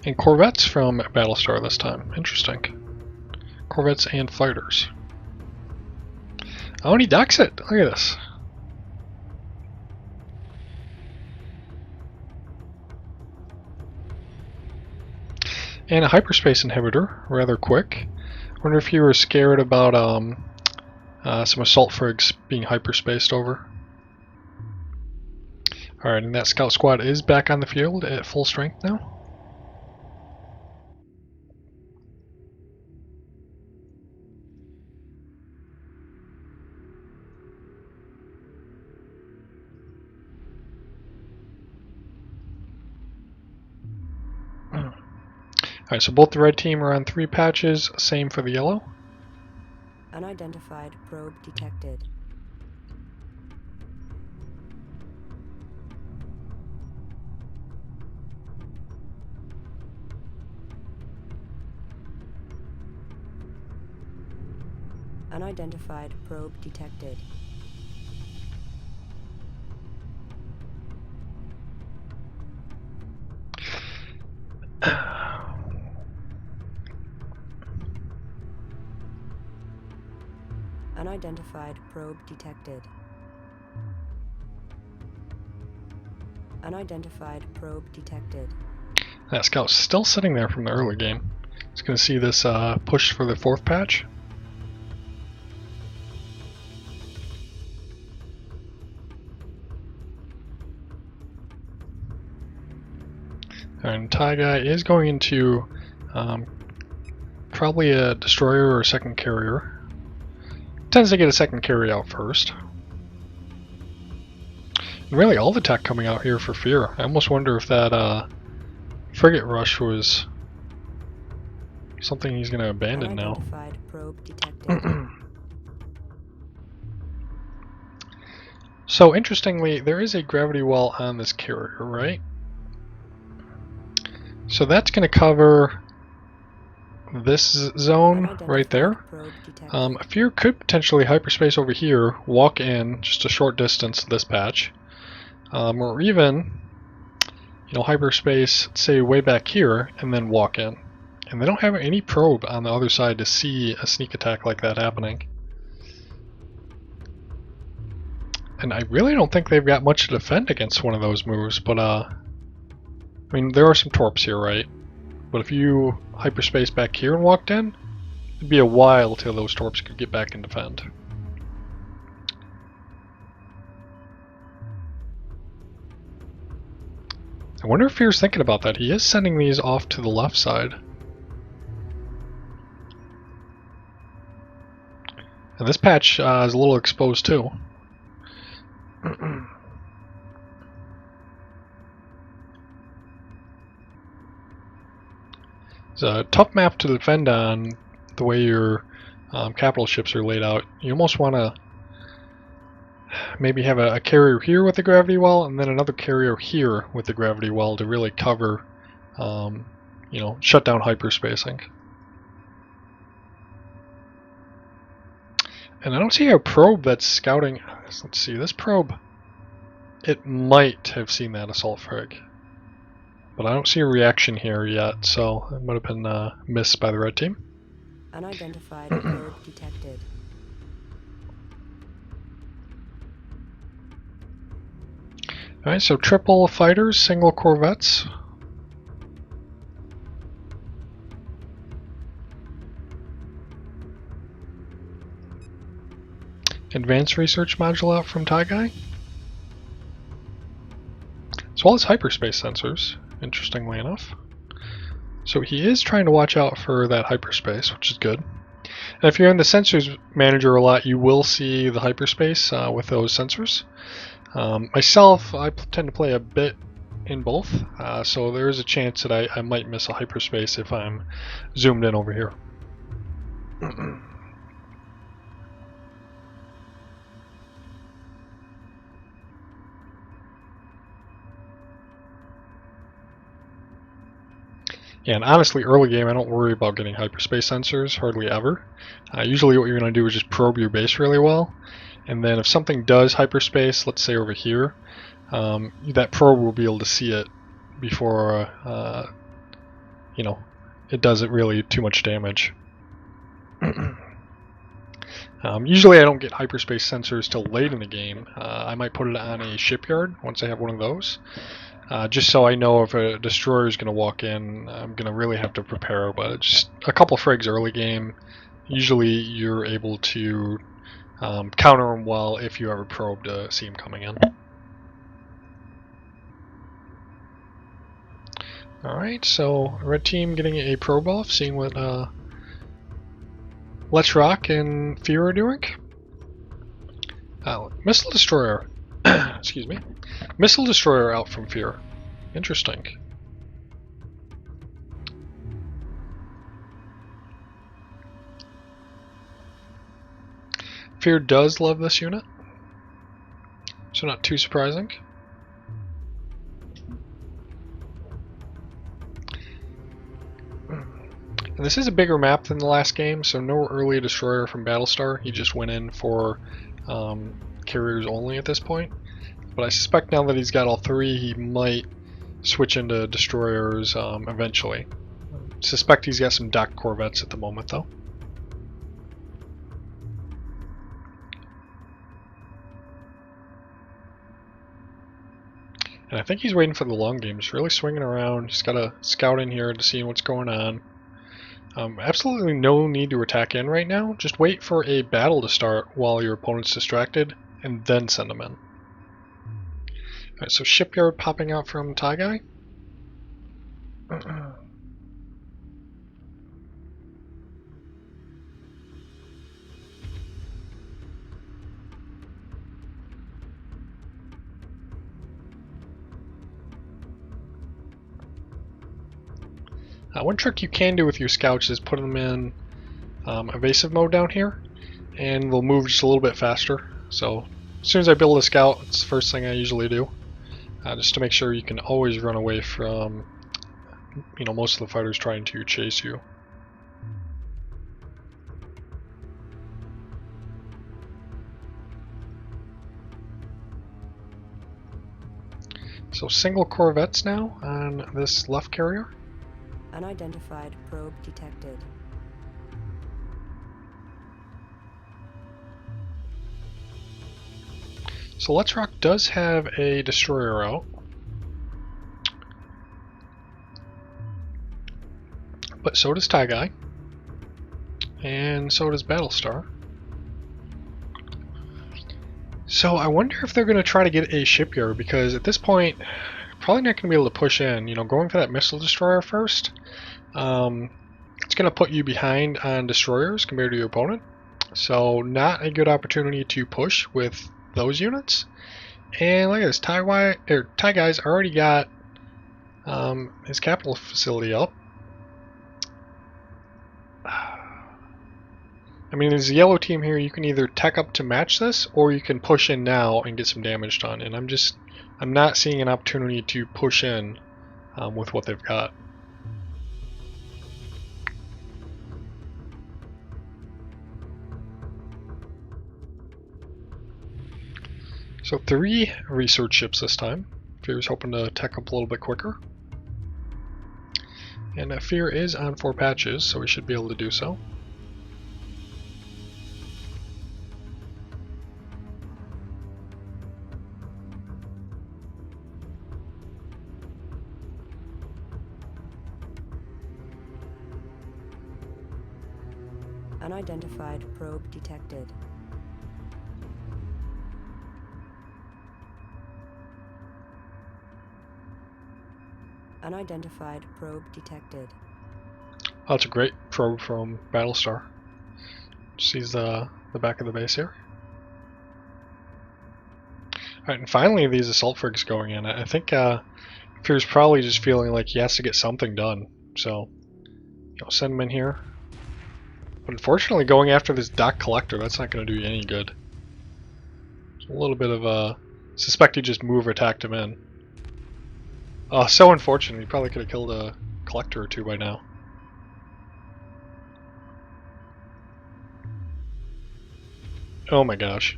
And corvettes from Battlestar this time. Interesting. Corvettes and fighters. Oh, and he docks it. Look at this. And a hyperspace inhibitor, rather quick. Wonder if you were scared about some assault frigs being hyperspaced over. Alright, and that scout squad is back on the field at full strength now. Alright, so both the red team are on 3 patches, same for the yellow. Unidentified probe detected. Unidentified probe detected. Unidentified probe detected. Unidentified probe detected. That scout's still sitting there from the early game. He's going to see this push for the 4th patch. And Tyguy is going into probably a destroyer or a second carrier. Tends to get a second carry out first. And really all the tech coming out here for Fear. I almost wonder if that frigate rush was something he's going to abandon now. Unidentified probe detected. So interestingly, there is a gravity well on this carrier, right? So that's going to cover this zone right there. Fear could potentially hyperspace over here, walk in just a short distance to this patch, or even, you know, hyperspace, say way back here, and then walk in And they don't have any probe on the other side to see a sneak attack like that happening. And I really don't think they've got much to defend against one of those moves, but I mean, there are some torps here, right? But if you hyperspace back here and walked in, it'd be a while till those torps could get back and defend. I wonder if Fear's thinking about that. He is sending these off to the left side. And this patch is a little exposed too. It's a tough map to defend on the way your capital ships are laid out. You almost want to maybe have a carrier here with the gravity well and then another carrier here with the gravity well to really cover, you know, shut down hyperspacing. And I don't see a probe that's scouting. Let's see, this probe, it might have seen that assault frag. But I don't see a reaction here yet, so it might have been missed by the red team. Unidentified probe detected. Alright, so triple fighters, single corvettes. Advanced research module out from Tyguy. As well as hyperspace sensors, interestingly enough. So he is trying to watch out for that hyperspace, which is good. And if you're in the sensors manager a lot, you will see the hyperspace with those sensors. Myself, I tend to play a bit in both, so there is a chance that I might miss a hyperspace if I'm zoomed in over here. Yeah, and honestly, early game, I don't worry about getting hyperspace sensors, hardly ever. Usually what you're going to do is just probe your base really well, and then if something does hyperspace, let's say over here, that probe will be able to see it before, you know, it does it really too much damage. Usually I don't get hyperspace sensors till late in the game. I might put it on a shipyard once I have one of those. Just so I know if a destroyer is going to walk in, I'm going to really have to prepare. But just a couple frags early game, usually you're able to counter them well if you have a probe to see them coming in. Alright, so red team getting a probe off, seeing what Letsrock and Fear are doing. Missile destroyer. Excuse me. Missile destroyer out from Fear. Interesting. Fear does love this unit, so not too surprising. And this is a bigger map than the last game, so no early destroyer from Battlestar. He just went in for carriers only at this point. But I suspect now that he's got all three, he might switch into destroyers eventually. Suspect he's got some docked corvettes at the moment, though. And I think he's waiting for the long game. He's really swinging around. He's got a scout in here to see what's going on. Absolutely no need to attack in right now. Just wait for a battle to start while your opponent's distracted, and then send them in. Alright, so shipyard popping out from Tyguy. One trick you can do with your scouts is put them in evasive mode down here, and they'll move just a little bit faster. So as soon as I build a scout, it's the first thing I usually do, just to make sure you can always run away from, you know, most of the fighters trying to chase you. So single corvettes now on this left carrier. Unidentified probe detected. So Letsrock does have a destroyer out. But so does Tyguy. And so does Battlestar. So I wonder if they're going to try to get a shipyard, because at this point, probably not going to be able to push in. You know, going for that missile destroyer first, it's going to put you behind on destroyers compared to your opponent. So not a good opportunity to push with those units. And look at this, Tyguy's already got his capital facility up. I mean, as a yellow team here, you can either tech up to match this, or you can push in now and get some damage done. And I'm not seeing an opportunity to push in with what they've got. So 3 research ships this time. Fear's hoping to tech up a little bit quicker. And Fear is on 4 patches, so we should be able to do so. Unidentified probe detected. Unidentified probe detected. Oh, that's a great probe from Battlestar. Sees the back of the base here. Alright, and finally these assault frigs going in. I think Fear's probably just feeling like he has to get something done. So, send him in here. But unfortunately, going after this dock collector, that's not going to do you any good. There's a little bit of a... suspect he just move or attacked him in. Oh, so unfortunate. He probably could have killed a collector or 2 by now. Oh my gosh.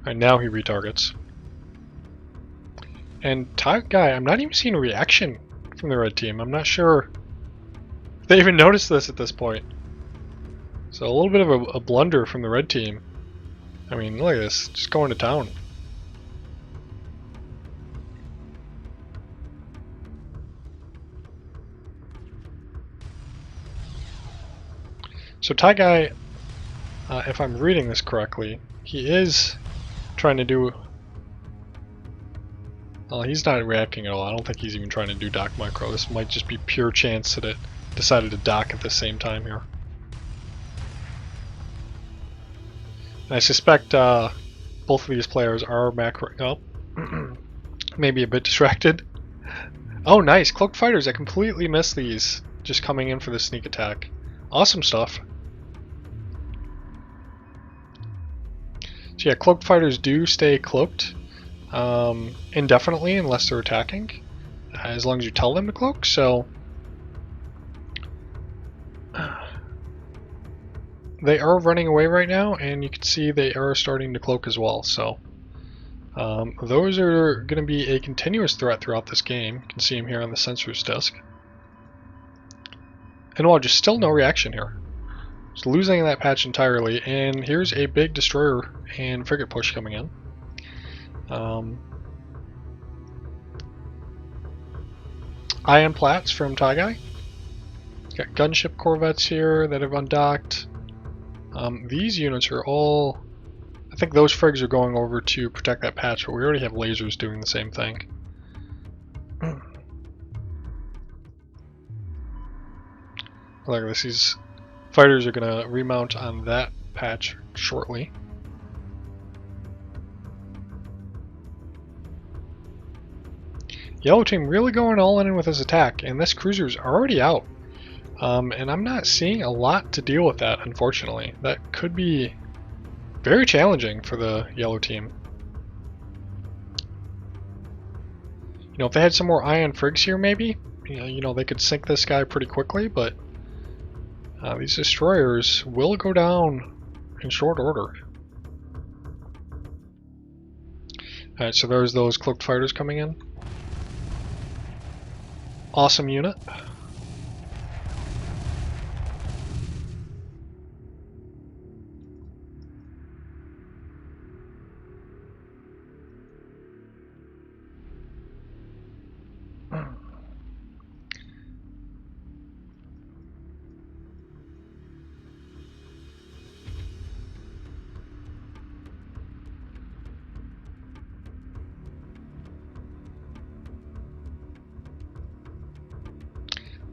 Alright, now he retargets. And Tyguy, I'm not even seeing a reaction from the red team. I'm not sure if they even noticed this at this point. So a little bit of a blunder from the red team. I mean, look at this. Just going to town. So Tyguy, if I'm reading this correctly, he is trying to do... Well, he's not reacting at all. I don't think he's even trying to do dock micro. This might just be pure chance that it decided to dock at the same time here. And I suspect both of these players are macro... Oh, maybe a bit distracted. Oh, nice! Cloaked Fighters, I completely missed these just coming in for the sneak attack. Awesome stuff. So yeah, Cloaked Fighters do stay cloaked indefinitely unless they're attacking, as long as you tell them to cloak, so... They are running away right now, and you can see they are starting to cloak as well, so... those are going to be a continuous threat throughout this game. You can see them here on the sensors desk. And well, just still no reaction here. Just losing that patch entirely, and here's a big destroyer and frigate push coming in. Ion plats from Tyguy. Got gunship corvettes here that have undocked. These units are all... I think those frigs are going over to protect that patch, but we already have lasers doing the same thing. Look at this, these fighters are going to remount on that patch shortly. Yellow team really going all in with his attack, and this cruiser's already out. And I'm not seeing a lot to deal with that, unfortunately. That could be very challenging for the yellow team. You know, if they had some more ion frigs here, maybe, you know, they could sink this guy pretty quickly, but these destroyers will go down in short order. Alright, so there's those cloaked fighters coming in. awesome unit.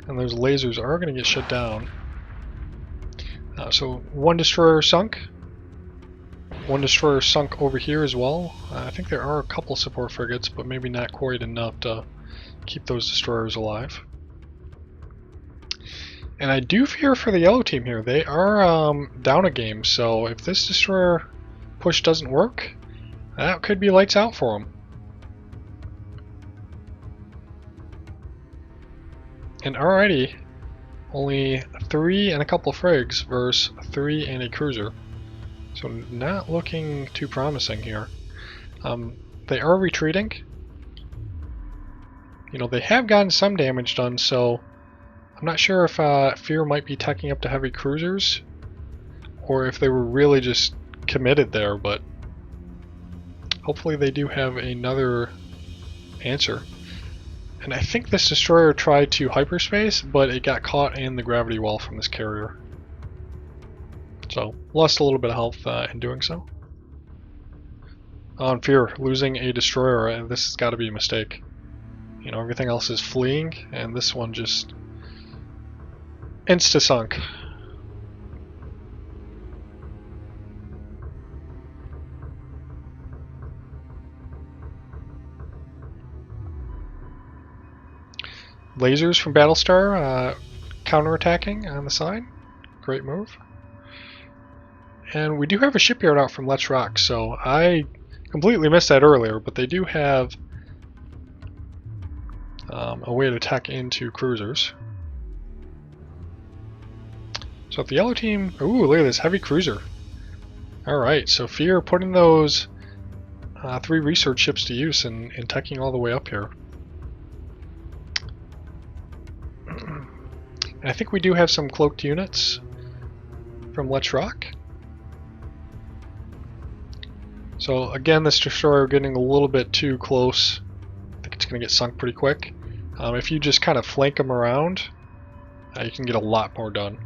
And those lasers are going to get shut down. So one destroyer sunk. One destroyer sunk over here as well. I think there are a couple support frigates, but maybe not quite enough to keep those destroyers alive. And I do fear for the yellow team here. They are down a game, so if this destroyer push doesn't work, that could be lights out for them. And already, only 3 and a couple frigs versus 3 and a cruiser. So not looking too promising here. They are retreating. You know, they have gotten some damage done, so I'm not sure if Fear might be teching up to heavy cruisers, or if they were really just committed there, but hopefully they do have another answer. And I think this destroyer tried to hyperspace, but it got caught in the gravity well from this carrier. So, lost a little bit of health in doing so. On Fear, losing a destroyer, this has got to be a mistake. You know, everything else is fleeing, and this one just insta-sunk. Lasers from Battlestar counter-attacking on the side. Great move. And we do have a shipyard out from Let's Rock, so I completely missed that earlier, but they do have a way to attack into cruisers. So if the yellow team... Ooh, look at this heavy cruiser. Alright, so Fear putting those 3 research ships to use and teching all the way up here. And I think we do have some cloaked units from Let's Rock. So again, this destroyer getting a little bit too close. I think it's going to get sunk pretty quick. If you just kind of flank them around, you can get a lot more done.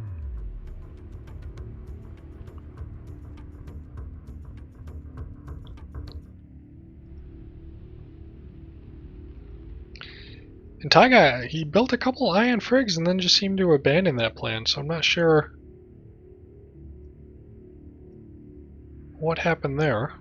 And Tyguy, he built a couple ion frigs and then just seemed to abandon that plan, so I'm not sure what happened there.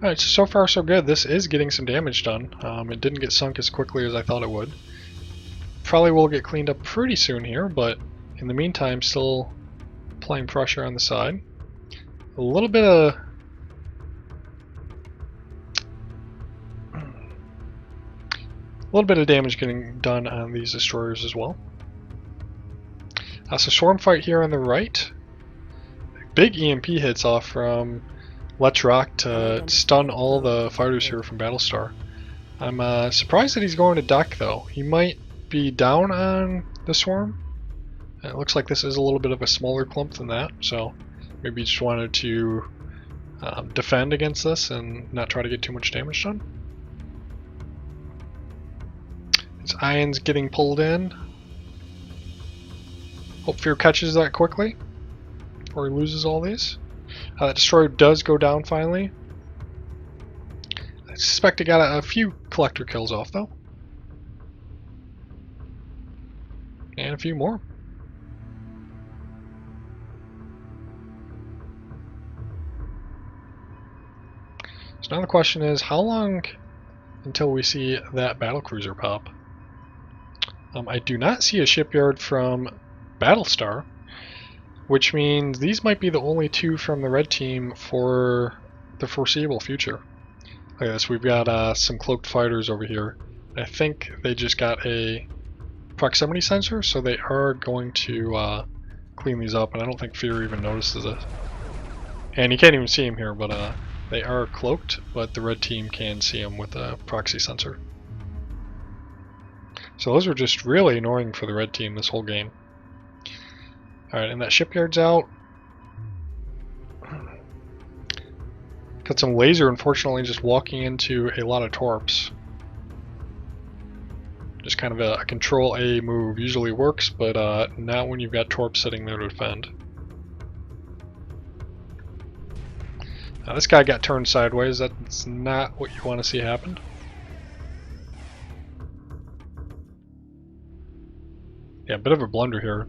Alright, so far so good. This is getting some damage done. It didn't get sunk as quickly as I thought it would. Probably will get cleaned up pretty soon here, but in the meantime, still applying pressure on the side. A little bit of... damage getting done on these destroyers as well. So swarm fight here on the right. Big EMP hits off from Let's Rock to stun all the fighters here from Battlestar. I'm surprised that he's going to duck though. He might be down on the swarm. And it looks like this is a little bit of a smaller clump than that, so maybe he just wanted to defend against this and not try to get too much damage done. His ions getting pulled in. Hope Fear catches that quickly, or he loses all these. That destroyer does go down finally. I suspect he got a few collector kills off though. And a few more. So now the question is, how long until we see that battlecruiser pop? I do not see a shipyard from Battlestar. which means these might be the only two from the red team for the foreseeable future. Look at this, we've got some cloaked fighters over here. I think they just got a proximity sensor, so they are going to clean these up, and I don't think Fear even notices it. And you can't even see him here, but they are cloaked, but the red team can see them with a proxy sensor. So those were just really annoying for the red team this whole game. Alright, and that shipyard's out. Got some laser, unfortunately, just walking into a lot of torps. Just kind of a control A move. Usually works, but not when you've got torps sitting there to defend. This guy got turned sideways. That's not what you want to see happen. Yeah, a bit of a blunder here.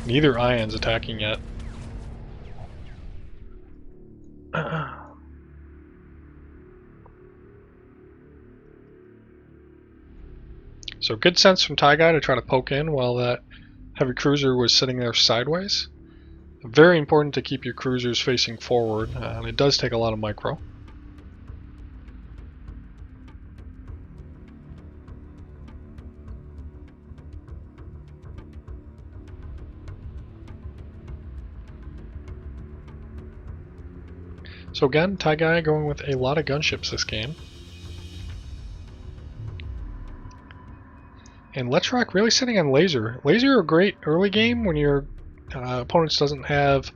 Neither Ion's attacking yet. So good sense from Tyguy to try to poke in while that heavy cruiser was sitting there sideways. Very important to keep your cruisers facing forward, and it does take a lot of micro. So again, Tyguy going with a lot of gunships this game. And Letsrock really sitting on laser. Laser are great early game when your opponents doesn't have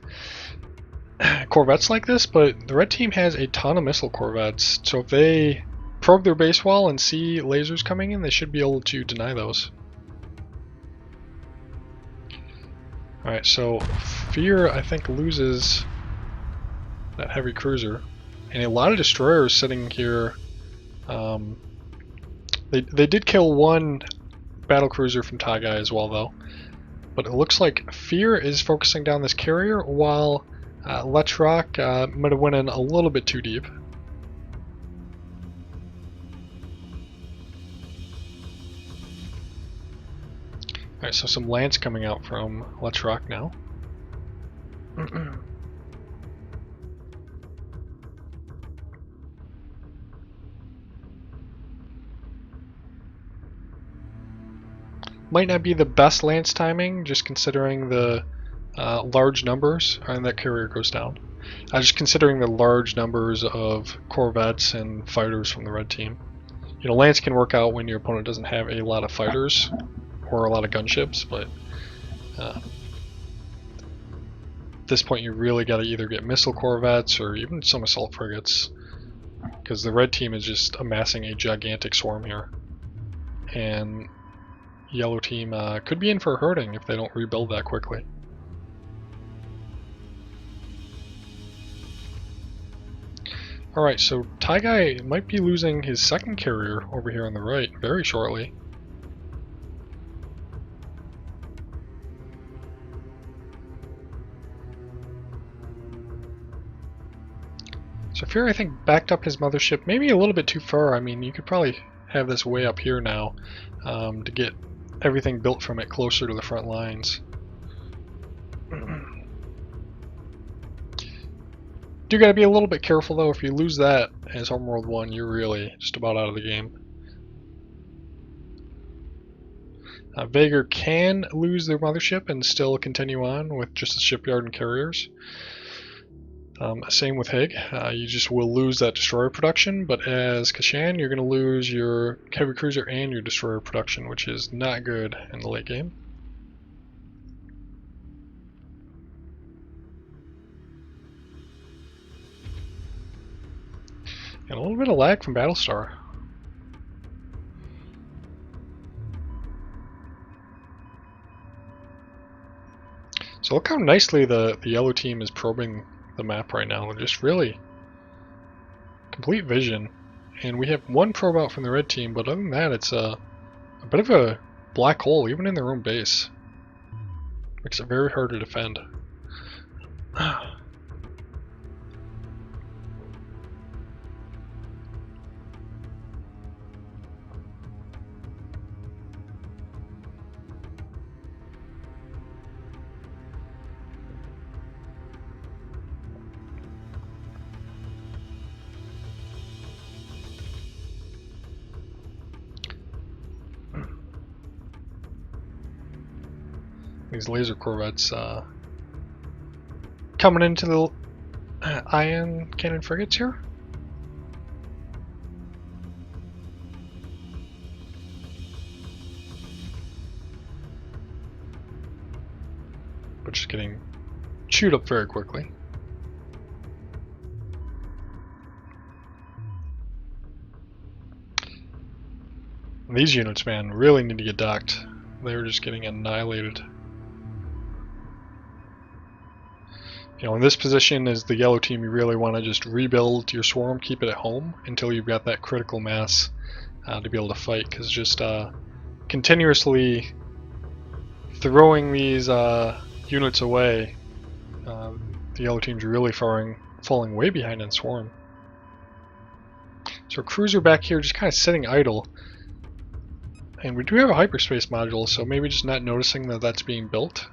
corvettes like this, but the red team has a ton of missile corvettes, so if they probe their base wall and see lasers coming in, they should be able to deny those. Alright, so Fear, I think, loses that heavy cruiser. And a lot of destroyers sitting here. They did kill one battle cruiser from Tyguy as well, though. But it looks like Fear is focusing down this carrier, while Letsrock might have went in a little bit too deep. Alright, so some lance coming out from Letsrock now. Might not be the best lance timing, just considering the large numbers, and that carrier goes down. Just considering the large numbers of corvettes and fighters from the red team. You know, lance can work out when your opponent doesn't have a lot of fighters or a lot of gunships, but at this point you really got to either get missile corvettes or even some assault frigates, because the red team is just amassing a gigantic swarm here, and yellow team could be in for a hurting if they don't rebuild that quickly. Alright, so Tyguy might be losing his second carrier over here on the right very shortly. So Fear, I think, backed up his mothership maybe a little bit too far. I mean, you could probably have this way up here now to get everything built from it closer to the front lines. Do gotta be a little bit careful though. If you lose that as Homeworld 1, you're really just about out of the game. Vaygr can lose their mothership and still continue on with just the shipyard and carriers. Same with Hig. You just will lose that destroyer production, but as Kushan, you're going to lose your heavy cruiser and your destroyer production, which is not good in the late game. And a little bit of lag from Battlestar. So look how nicely the yellow team is probing the map right now. They're just really complete vision. And we have one probe out from the red team, but other than that, it's a bit of a black hole, even in their own base. Makes it very hard to defend. these laser corvettes coming into the ion cannon frigates here. But just getting chewed up very quickly. These units, man, really need to get docked. They're just getting annihilated. You know, in this position as the yellow team, you really want to just rebuild your swarm, keep it at home until you've got that critical mass to be able to fight. Because just continuously throwing these units away, the yellow team's really falling way behind in swarm. So cruiser back here just kind of sitting idle. And we do have a hyperspace module, so maybe just not noticing that that's being built.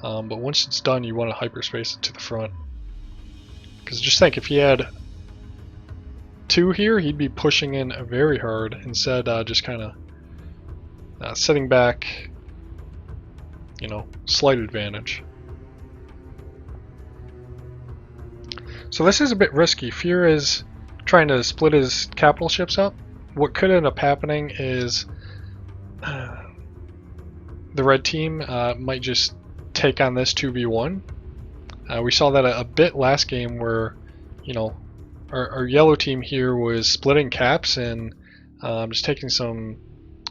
But once it's done, you want to hyperspace it to the front. Because just think, if he had 2 here, he'd be pushing in very hard instead just kind of sitting back, you know, slight advantage. So this is a bit risky. Fear is trying to split his capital ships up. What could end up happening is the red team might just take on this 2v1. We saw that a bit last game where, you know, our yellow team here was splitting caps and just taking some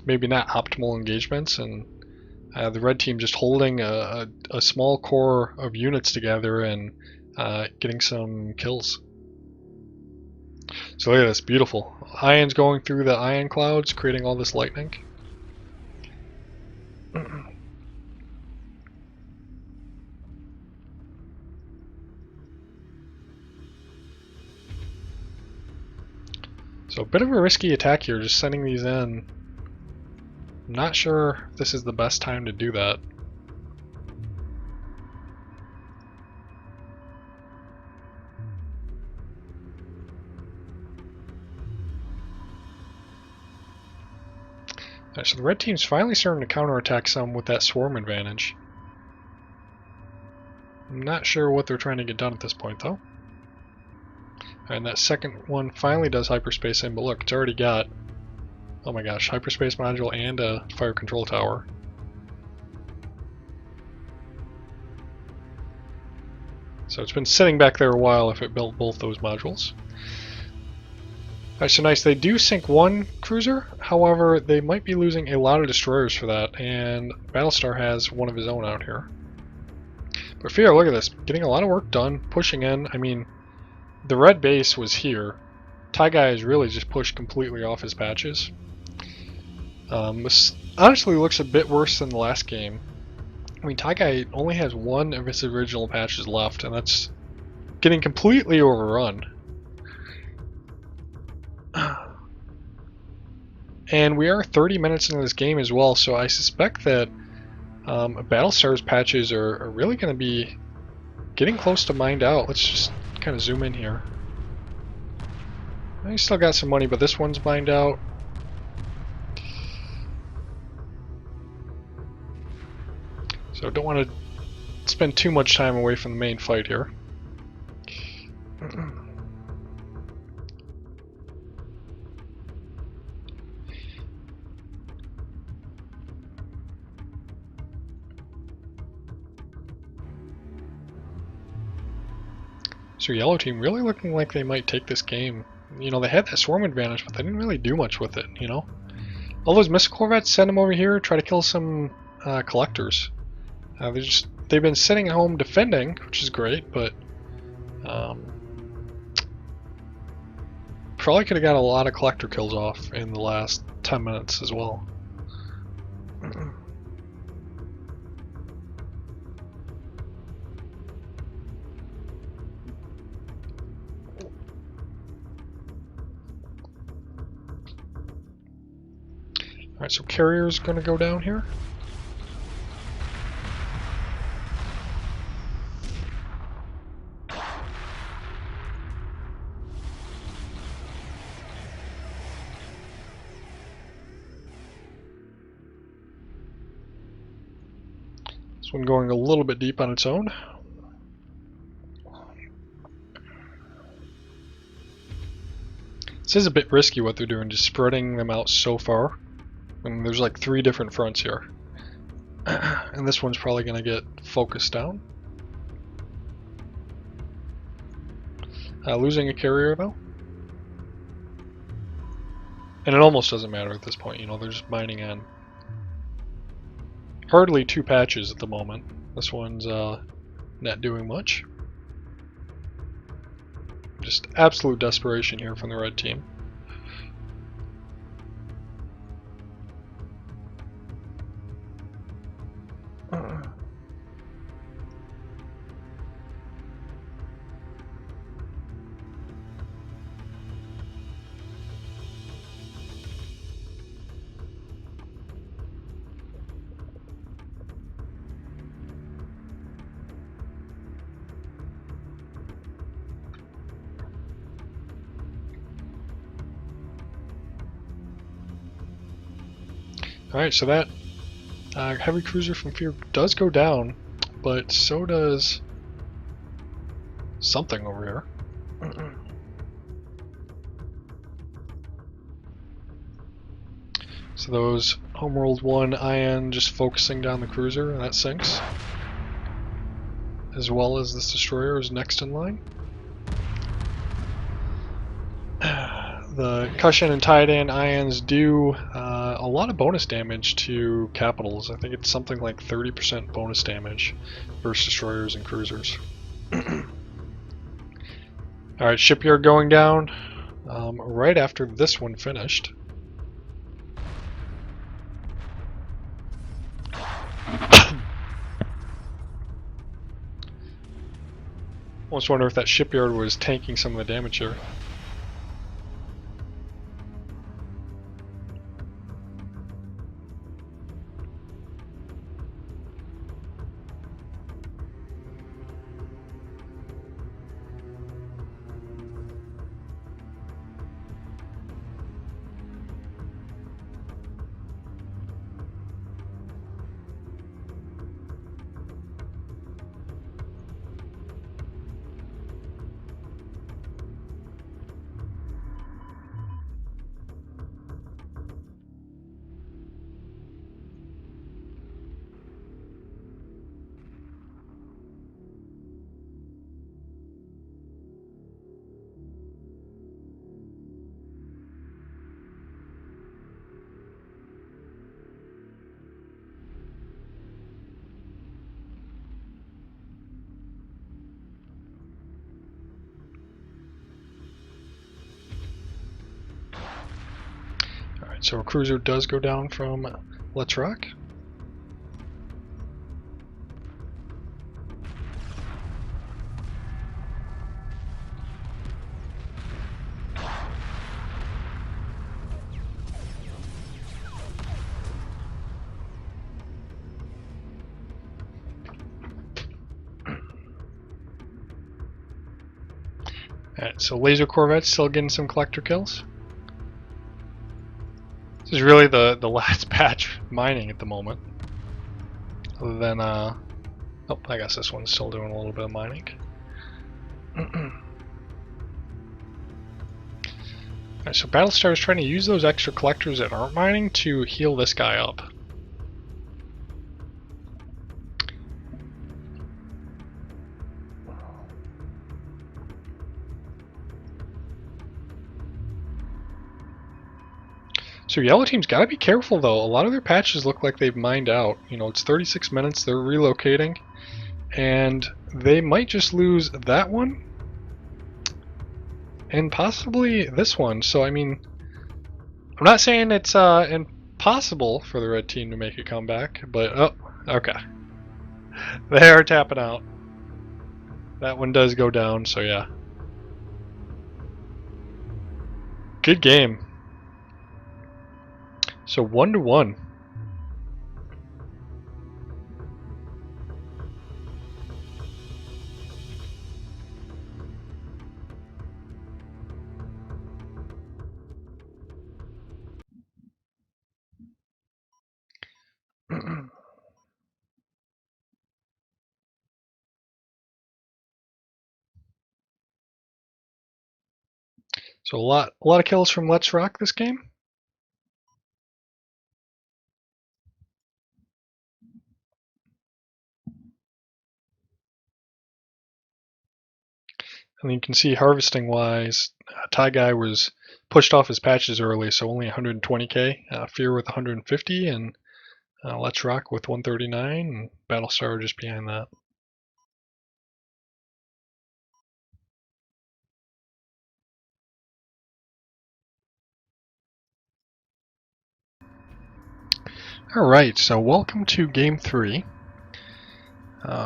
maybe not optimal engagements, and the red team just holding a small core of units together and getting some kills. So look at this, beautiful. Ions going through the ion clouds, creating all this lightning. So a bit of a risky attack here, just sending these in. I'm not sure if this is the best time to do that. Alright, so the red team's finally starting to counterattack some with that swarm advantage. I'm not sure what they're trying to get done at this point though. And that second one finally does hyperspace in, but look, it's already got, oh my gosh, hyperspace module and a fire control tower. So it's been sitting back there a while if it built both those modules. Alright, so nice, they do sink 1 cruiser, however, they might be losing a lot of destroyers for that, and Battlestar has one of his own out here. But Fear, look at this, getting a lot of work done, pushing in. I mean, the red base was here. Tyguy has really just pushed completely off his patches. This honestly looks a bit worse than the last game. I mean, Tyguy only has 1 of his original patches left, and that's getting completely overrun. And we are 30 minutes into this game as well, so I suspect that Battlestar's patches are really going to be getting close to mined out. Let's just kind of zoom in here. I still got some money, but this one's mined out. So don't want to spend too much time away from the main fight here. So yellow team really looking like they might take this game. You know, they had that swarm advantage, but they didn't really do much with it, you know? All those missile corvettes, send them over here, try to kill some collectors. They've been sitting at home defending, which is great, but probably could have got a lot of collector kills off in the last 10 minutes as well. Alright, so carrier's gonna go down here. This one going a little bit deep on its own. This is a bit risky what they're doing, just spreading them out so far. And there's like 3 different fronts here. And this one's probably going to get focused down. Losing a carrier though. And it almost doesn't matter at this point, you know, they're just mining on hardly 2 patches at the moment. This one's not doing much. Just absolute desperation here from the red team. Alright, so that heavy cruiser from Fear does go down, but so does something over here. So those Homeworld 1 ion just focusing down the cruiser, and that sinks. As well as this destroyer is next in line. The Kushan and Tyguy ions do a lot of bonus damage to capitals. I think it's something like 30% bonus damage versus destroyers and cruisers. Alright, shipyard going down right after this one finished. Almost wonder if that shipyard was tanking some of the damage here. Alright, so a cruiser does go down from Let's Rock. Alright, so Laser Corvette's still getting some collector kills. This is really the last patch mining at the moment. Other than, oh, I guess this one's still doing a little bit of mining. Alright, so Battlestar is trying to use those extra collectors that aren't mining to heal this guy up. So Yellow Team's got to be careful though. A lot of their patches look like they've mined out. You know, it's 36 minutes, they're relocating, and they might just lose that one, and possibly this one. So I mean, I'm not saying it's impossible for the red team to make a comeback, but oh, okay. They are tapping out. That one does go down, so yeah. Good game. So 1-1. So a lot of kills from Let's Rock this game. And you can see harvesting wise, Tyguy was pushed off his patches early, so only 120k. Fear with 150, and Let's Rock with 139, and Battlestar just behind that. Alright, so welcome to game 3.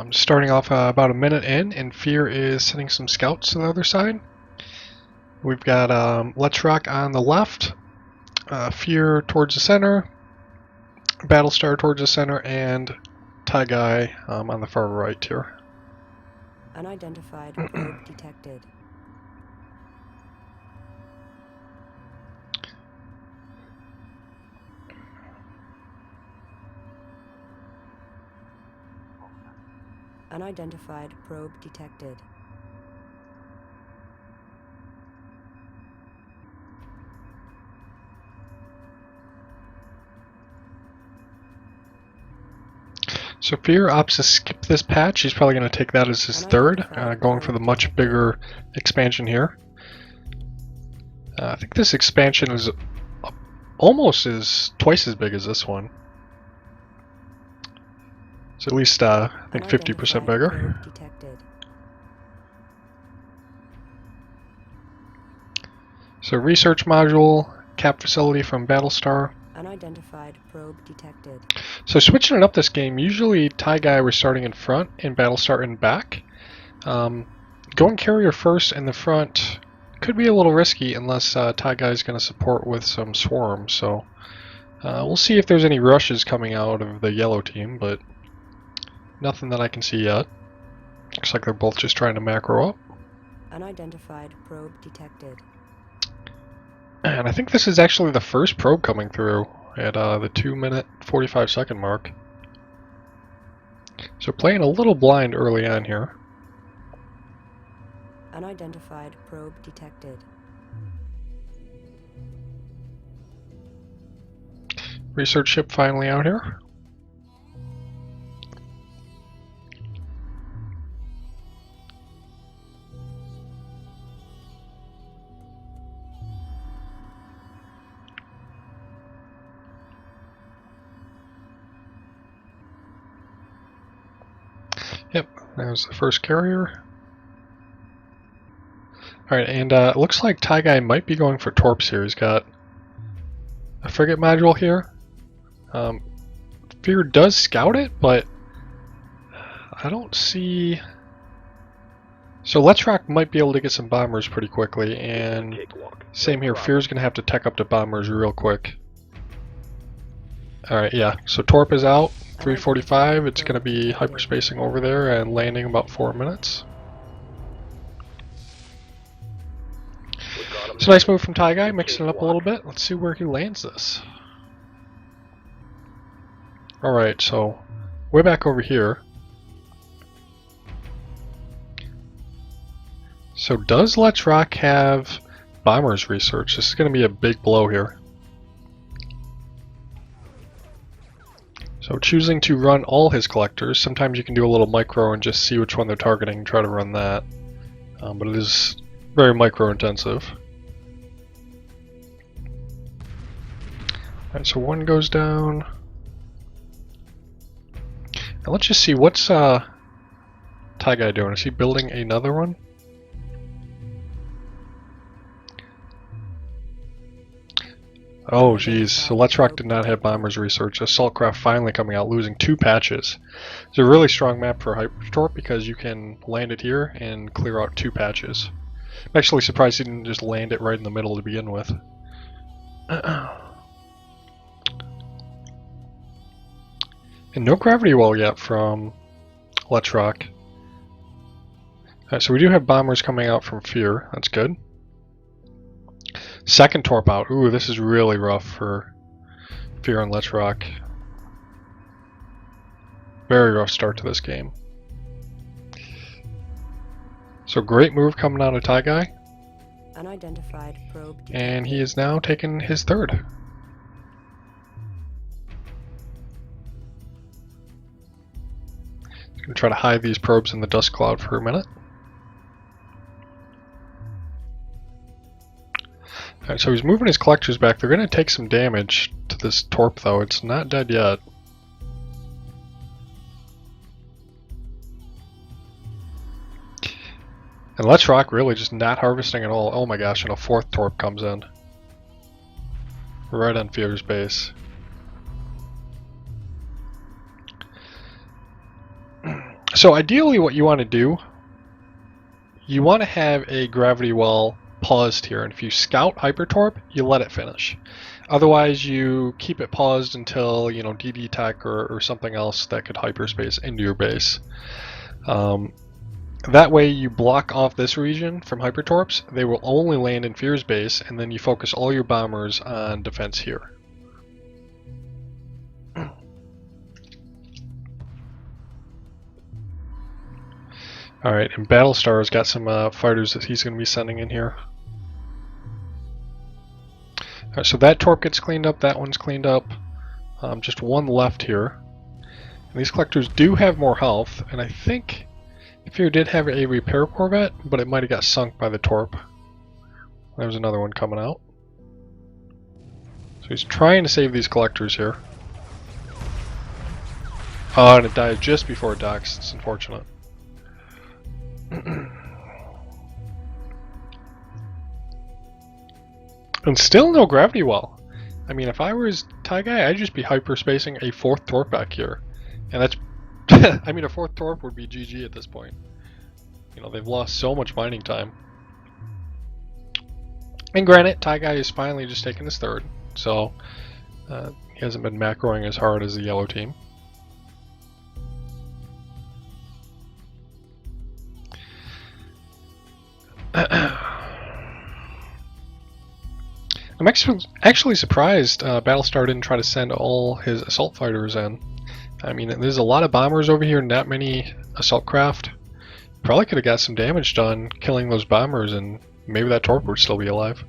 Starting off about a minute in, and Fear is sending some scouts to the other side. We've got Let's Rock on the left, Fear towards the center, Battlestar towards the center, and Tyguy on the far right here. Unidentified probe detected. Unidentified probe detected. So Fear opts to skip this patch. He's probably going to take that as his third, going for the much bigger expansion here. I think this expansion is almost twice as big as this one. It's at least I think 50% bigger. So research module, cap facility from Battlestar. Unidentified probe detected. So switching it up this game, usually Tyguy was starting in front and Battlestar in back. Going carrier first in the front could be a little risky unless Tyguy is going to support with some swarms. So we'll see if there's any rushes coming out of the yellow team, but nothing that I can see yet. Looks like they're both just trying to macro up. Unidentified probe detected. And I think this is actually the first probe coming through at the 2-minute 45-second mark. So playing a little blind early on here. Unidentified probe detected. Research ship finally out here. Yep, there's the first carrier. Alright, and it looks like Tyguy might be going for torps here. He's got a frigate module here. Fear does scout it, but I don't see... So Let's Rock might be able to get some bombers pretty quickly, and same here, Fear's going to have to tech up to bombers real quick. Alright, yeah, so Torp is out, 3:45, it's going to be hyperspacing over there and landing about 4 minutes. It's a nice move from Tyguy, mixing it up a little bit. Let's see where he lands this. Alright, so way back over here. So does Let's Rock have bombers research? This is going to be a big blow here. So choosing to run all his collectors, sometimes you can do a little micro and just see which one they're targeting and try to run that. But it is very micro intensive. Alright, so one goes down. Now let's just see, what's Tyguy doing? Is he building another one? Oh geez, so Let's Rock did not have bombers research. Assault craft finally coming out, losing 2 patches. It's a really strong map for Hypertorp because you can land it here and clear out 2 patches. I'm actually surprised he didn't just land it right in the middle to begin with. And no gravity well yet from Let's Rock. Alright, so we do have bombers coming out from Fear, that's good. Second Torp out. Ooh, this is really rough for Fear and Let's Rock. Very rough start to this game. So great move coming out of Tyguy. Unidentified probe detected. And he is now taking his third. He's going to try to hide these probes in the dust cloud for a minute. Alright, so he's moving his collectors back. They're going to take some damage to this torp, though. It's not dead yet. And Letsrock really just not harvesting at all. Oh my gosh, and a fourth torp comes in. Right on Fear's base. So ideally what you want to do, you want to have a gravity well paused here, and if you scout Hypertorp, you let it finish. Otherwise you keep it paused until, you know, DD tech or something else that could hyperspace into your base. That way you block off this region from Hypertorps. They will only land in Fear's base, and then you focus all your bombers on defense here. Alright, and Battlestar's got some fighters that he's going to be sending in here. Alright, so that torp gets cleaned up, that one's cleaned up. Just one left here. And these collectors do have more health, and I think Fear did have a repair corvette, but it might have got sunk by the torp. There's another one coming out. So he's trying to save these collectors here. Oh, and it died just before it docks. It's unfortunate. And still no gravity well. I mean, if I was Tyguy, I'd just be hyperspacing a fourth torp back here. And that's I mean, a fourth torp would be GG at this point. You know, they've lost so much mining time. And granted, Tyguy is finally just taking his third, so he hasn't been macroing as hard as the yellow team. I'm actually surprised Battlestar didn't try to send all his assault fighters in. I mean, there's a lot of bombers over here, not many assault craft. Probably could have got some damage done killing those bombers, and maybe that torp would still be alive.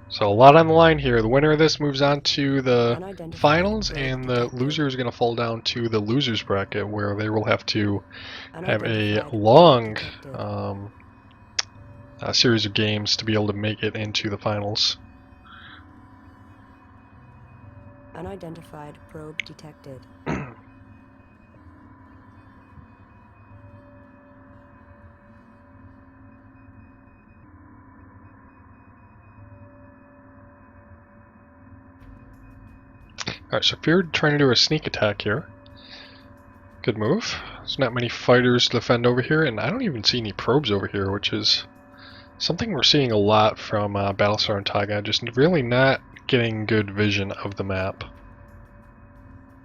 So a lot on the line here. The winner of this moves on to the finals, and the loser is going to fall down to the losers bracket, where they will have to have a long series of games to be able to make it into the finals. Unidentified probe detected. Alright, so Fear trying to do a sneak attack here. Good move. There's not many fighters to defend over here, and I don't even see any probes over here, which is something we're seeing a lot from Battlestar and Tyguy, just really not getting good vision of the map.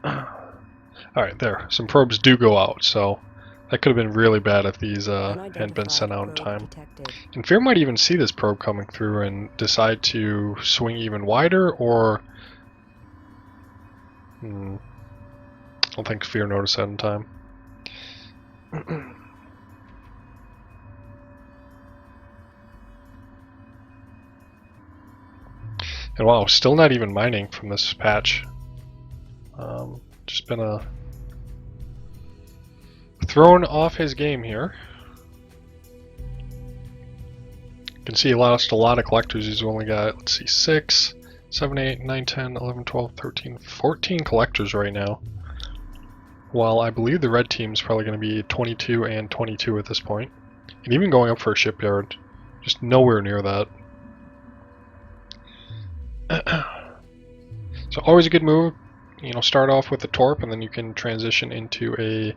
Alright, there. Some probes do go out, so that could have been really bad if these had been sent out in time. And Fear might even see this probe coming through and decide to swing even wider, or I don't think Fear noticed that in time. And wow, still not even mining from this patch. Just been thrown off his game here. You can see he lost a lot of collectors. He's only got, let's see, 6, 7, 8, 9, 10, 11, 12, 13, 14 collectors right now. While I believe the red team's probably going to be 22 and 22 at this point. And even going up for a shipyard. Just nowhere near that. So always a good move. You know, start off with the torp and then you can transition into a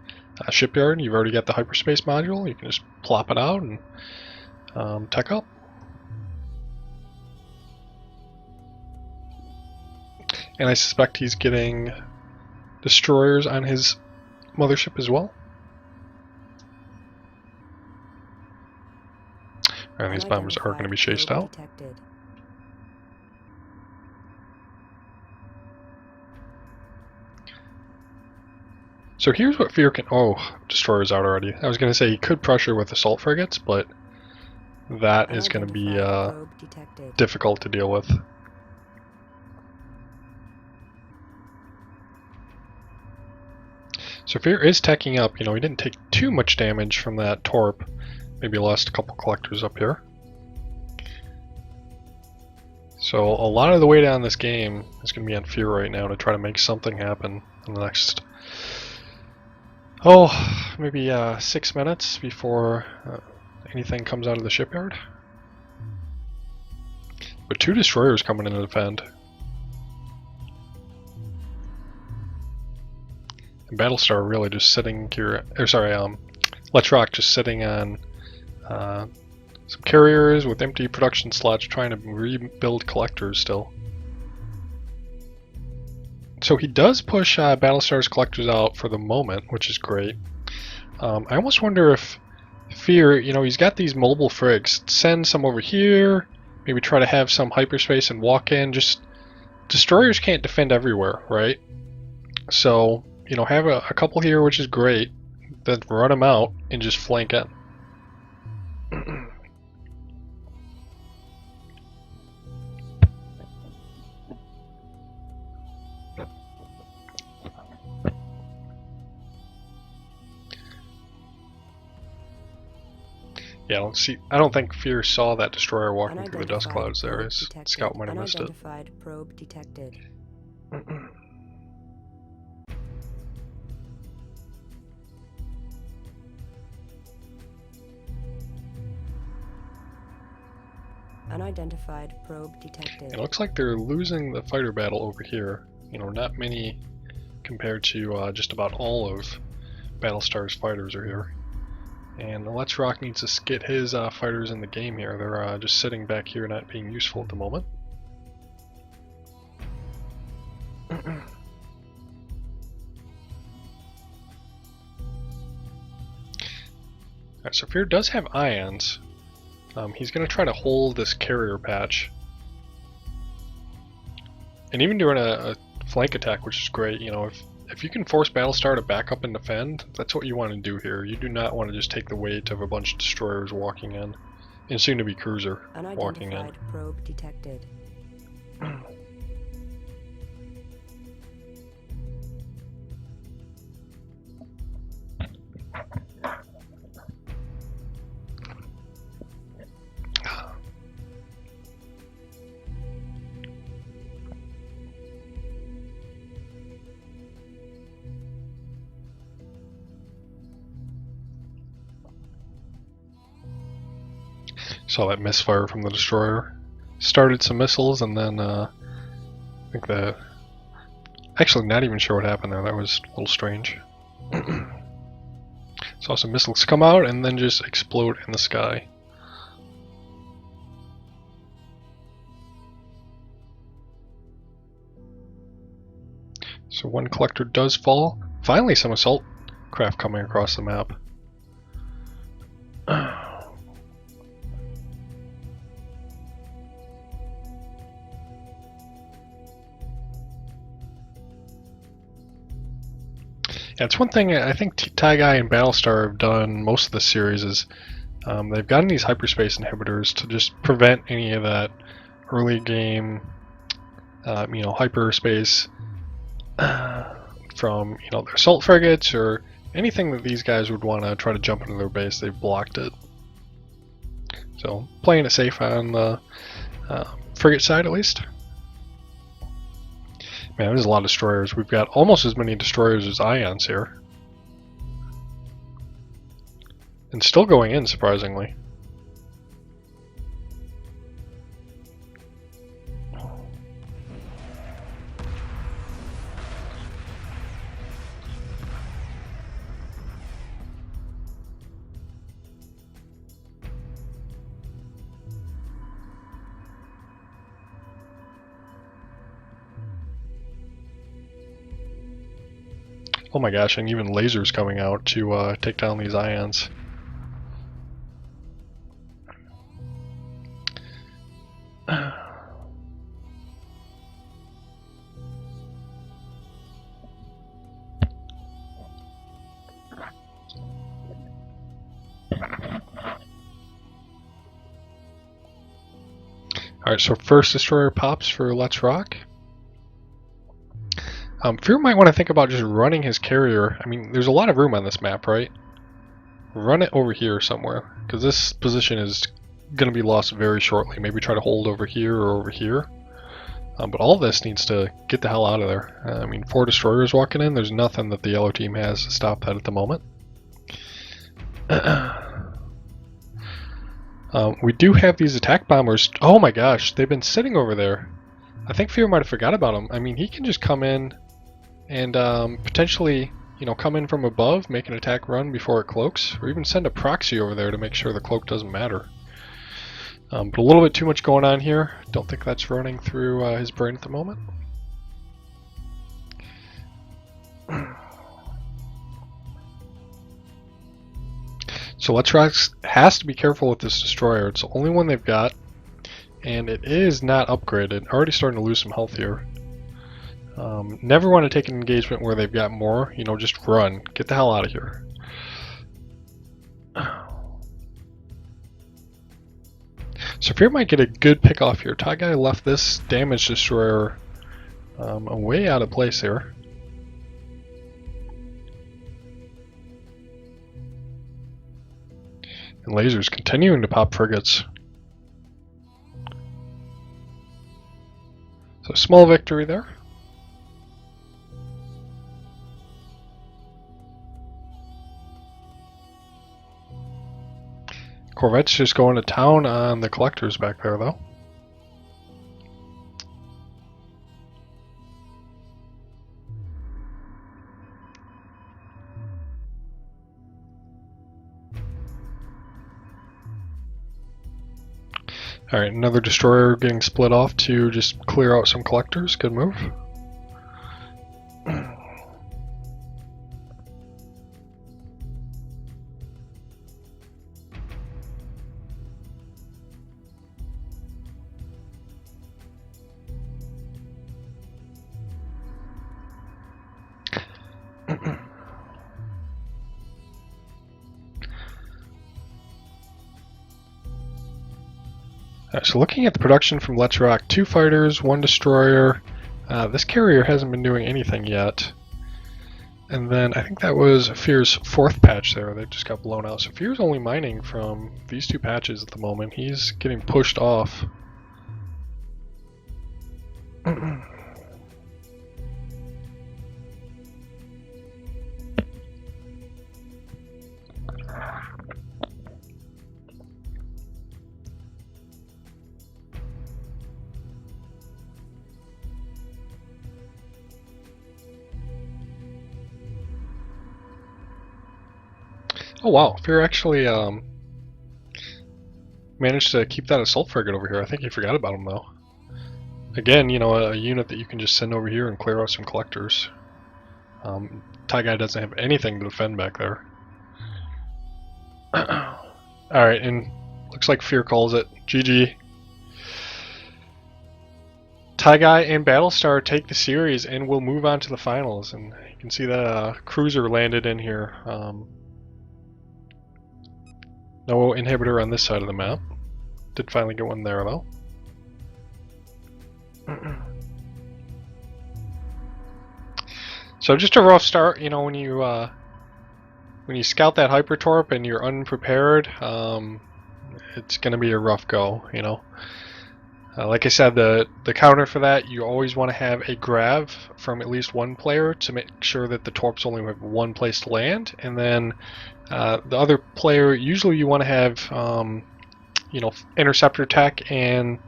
shipyard. You've already got the hyperspace module. You can just plop it out and tech up. And I suspect he's getting destroyers on his mothership as well. And these bombers are going to be chased out. Detected. So here's what Fear can... Oh, Destroyer's out already. I was going to say he could pressure with assault frigates, but that is going to be difficult to deal with. So Fear is teching up. You know, he didn't take too much damage from that Torp. Maybe lost a couple collectors up here. So a lot of the way down this game is going to be on Fear right now to try to make something happen in the next... Oh, maybe 6 minutes before anything comes out of the shipyard. But 2 destroyers coming in to defend. And Battlestar really just sitting here, or sorry, Letsrock just sitting on some carriers with empty production slots trying to rebuild collectors still. So he does push Battlestar's collectors out for the moment, which is great. I almost wonder if Fear, you know, he's got these mobile frigs. Send some over here, maybe try to have some hyperspace and walk in. Just destroyers can't defend everywhere, right? So, you know, have a couple here, which is great. Then run them out and just flank in. Yeah, I don't think Fear saw that destroyer walking through the dust clouds there. His scout might have missed it. Unidentified probe detected. Unidentified probe detected. It looks like they're losing the fighter battle over here. You know, not many compared to just about all of Battlestar's fighters are here. And Letsrock needs to get his fighters in the game here. They're just sitting back here not being useful at the moment. Alright, so Fear does have ions. He's going to try to hold this carrier patch. And even doing a flank attack, which is great. You know, if you can force Battlestar to back up and defend, that's what you want to do here. You do not want to just take the weight of a bunch of destroyers walking in. And soon to be cruiser walking in. Unidentified probe detected. Saw that misfire from the destroyer. Started some missiles and then I think that... Actually, not even sure what happened there. That was a little strange. Saw some missiles come out and then just explode in the sky. So one collector does fall. Finally some assault craft coming across the map. Yeah, it's one thing I think Tyguy and Battlestar have done most of the series is they've gotten these hyperspace inhibitors to just prevent any of that early game, you know, hyperspace from, you know, their assault frigates or anything that these guys would want to try to jump into their base. They've blocked it. So playing it safe on the frigate side at least. Man, there's a lot of destroyers. We've got almost as many destroyers as ions here. And still going in, surprisingly. Oh my gosh, and even lasers coming out to take down these ions. Alright, so first destroyer pops for Let's Rock. Fear might want to think about just running his carrier. I mean, there's a lot of room on this map, right? Run it over here somewhere, because this position is going to be lost very shortly. Maybe try to hold over here or over here. But all this needs to get the hell out of there. I mean, 4 destroyers walking in, there's nothing that the yellow team has to stop that at the moment. We do have these attack bombers. Oh my gosh, they've been sitting over there. I think Fear might have forgot about them. I mean, he can just come in and potentially, you know, come in from above, make an attack run before it cloaks, or even send a proxy over there to make sure the cloak doesn't matter. But a little bit too much going on here. Don't think that's running through his brain at the moment. So Letrox has to be careful with this destroyer. It's the only one they've got, and it is not upgraded. Already starting to lose some health here. Never want to take an engagement where they've got more. You know, just run. Get the hell out of here. So Fear might get a good pick off here. Tyguy left this damage destroyer way out of place here. And lasers continuing to pop frigates. So small victory there. Corvette's just going to town on the collectors back there though. Alright, another destroyer getting split off to just clear out some collectors. Good move. So looking at the production from Let's Rock, 2 fighters, 1 destroyer. This carrier hasn't been doing anything yet. And then I think that was Fear's 4th patch there. They just got blown out. So Fear's only mining from these 2 patches at the moment. He's getting pushed off. Oh wow, Fear actually managed to keep that assault frigate over here. I think he forgot about him though. Again, you know, a unit that you can just send over here and clear out some collectors. Tyguy doesn't have anything to defend back there. Alright, and looks like Fear calls it. GG. Tyguy and Battlestar take the series and will move on to the finals. And you can see that cruiser landed in here. No inhibitor on this side of the map. Did finally get one there though. So just a rough start, you know, when you scout that hypertorp and you're unprepared, it's going to be a rough go, you know. Like I said, the counter for that, you always want to have a grav from at least one player to make sure that the torps only have one place to land, and then the other player, usually you want to have, you know, interceptor tech and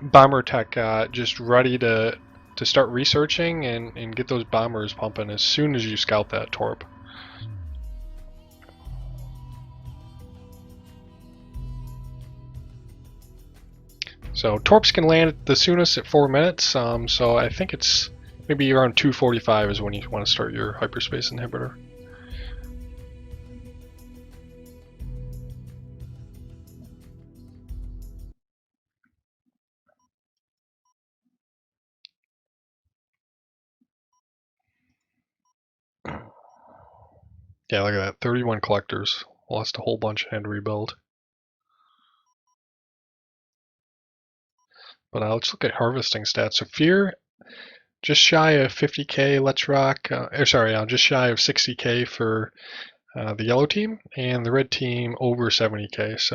bomber tech just ready to start researching and get those bombers pumping as soon as you scout that torp. So torps can land the soonest at 4 minutes, so I think it's maybe around 2:45 is when you want to start your hyperspace inhibitor. Yeah, look at that, 31 collectors. Lost a whole bunch and had to rebuild. But let's look at harvesting stats. So Fear, just shy of 50k. Let's Rock, just shy of 60k for the yellow team, and the red team over 70k. So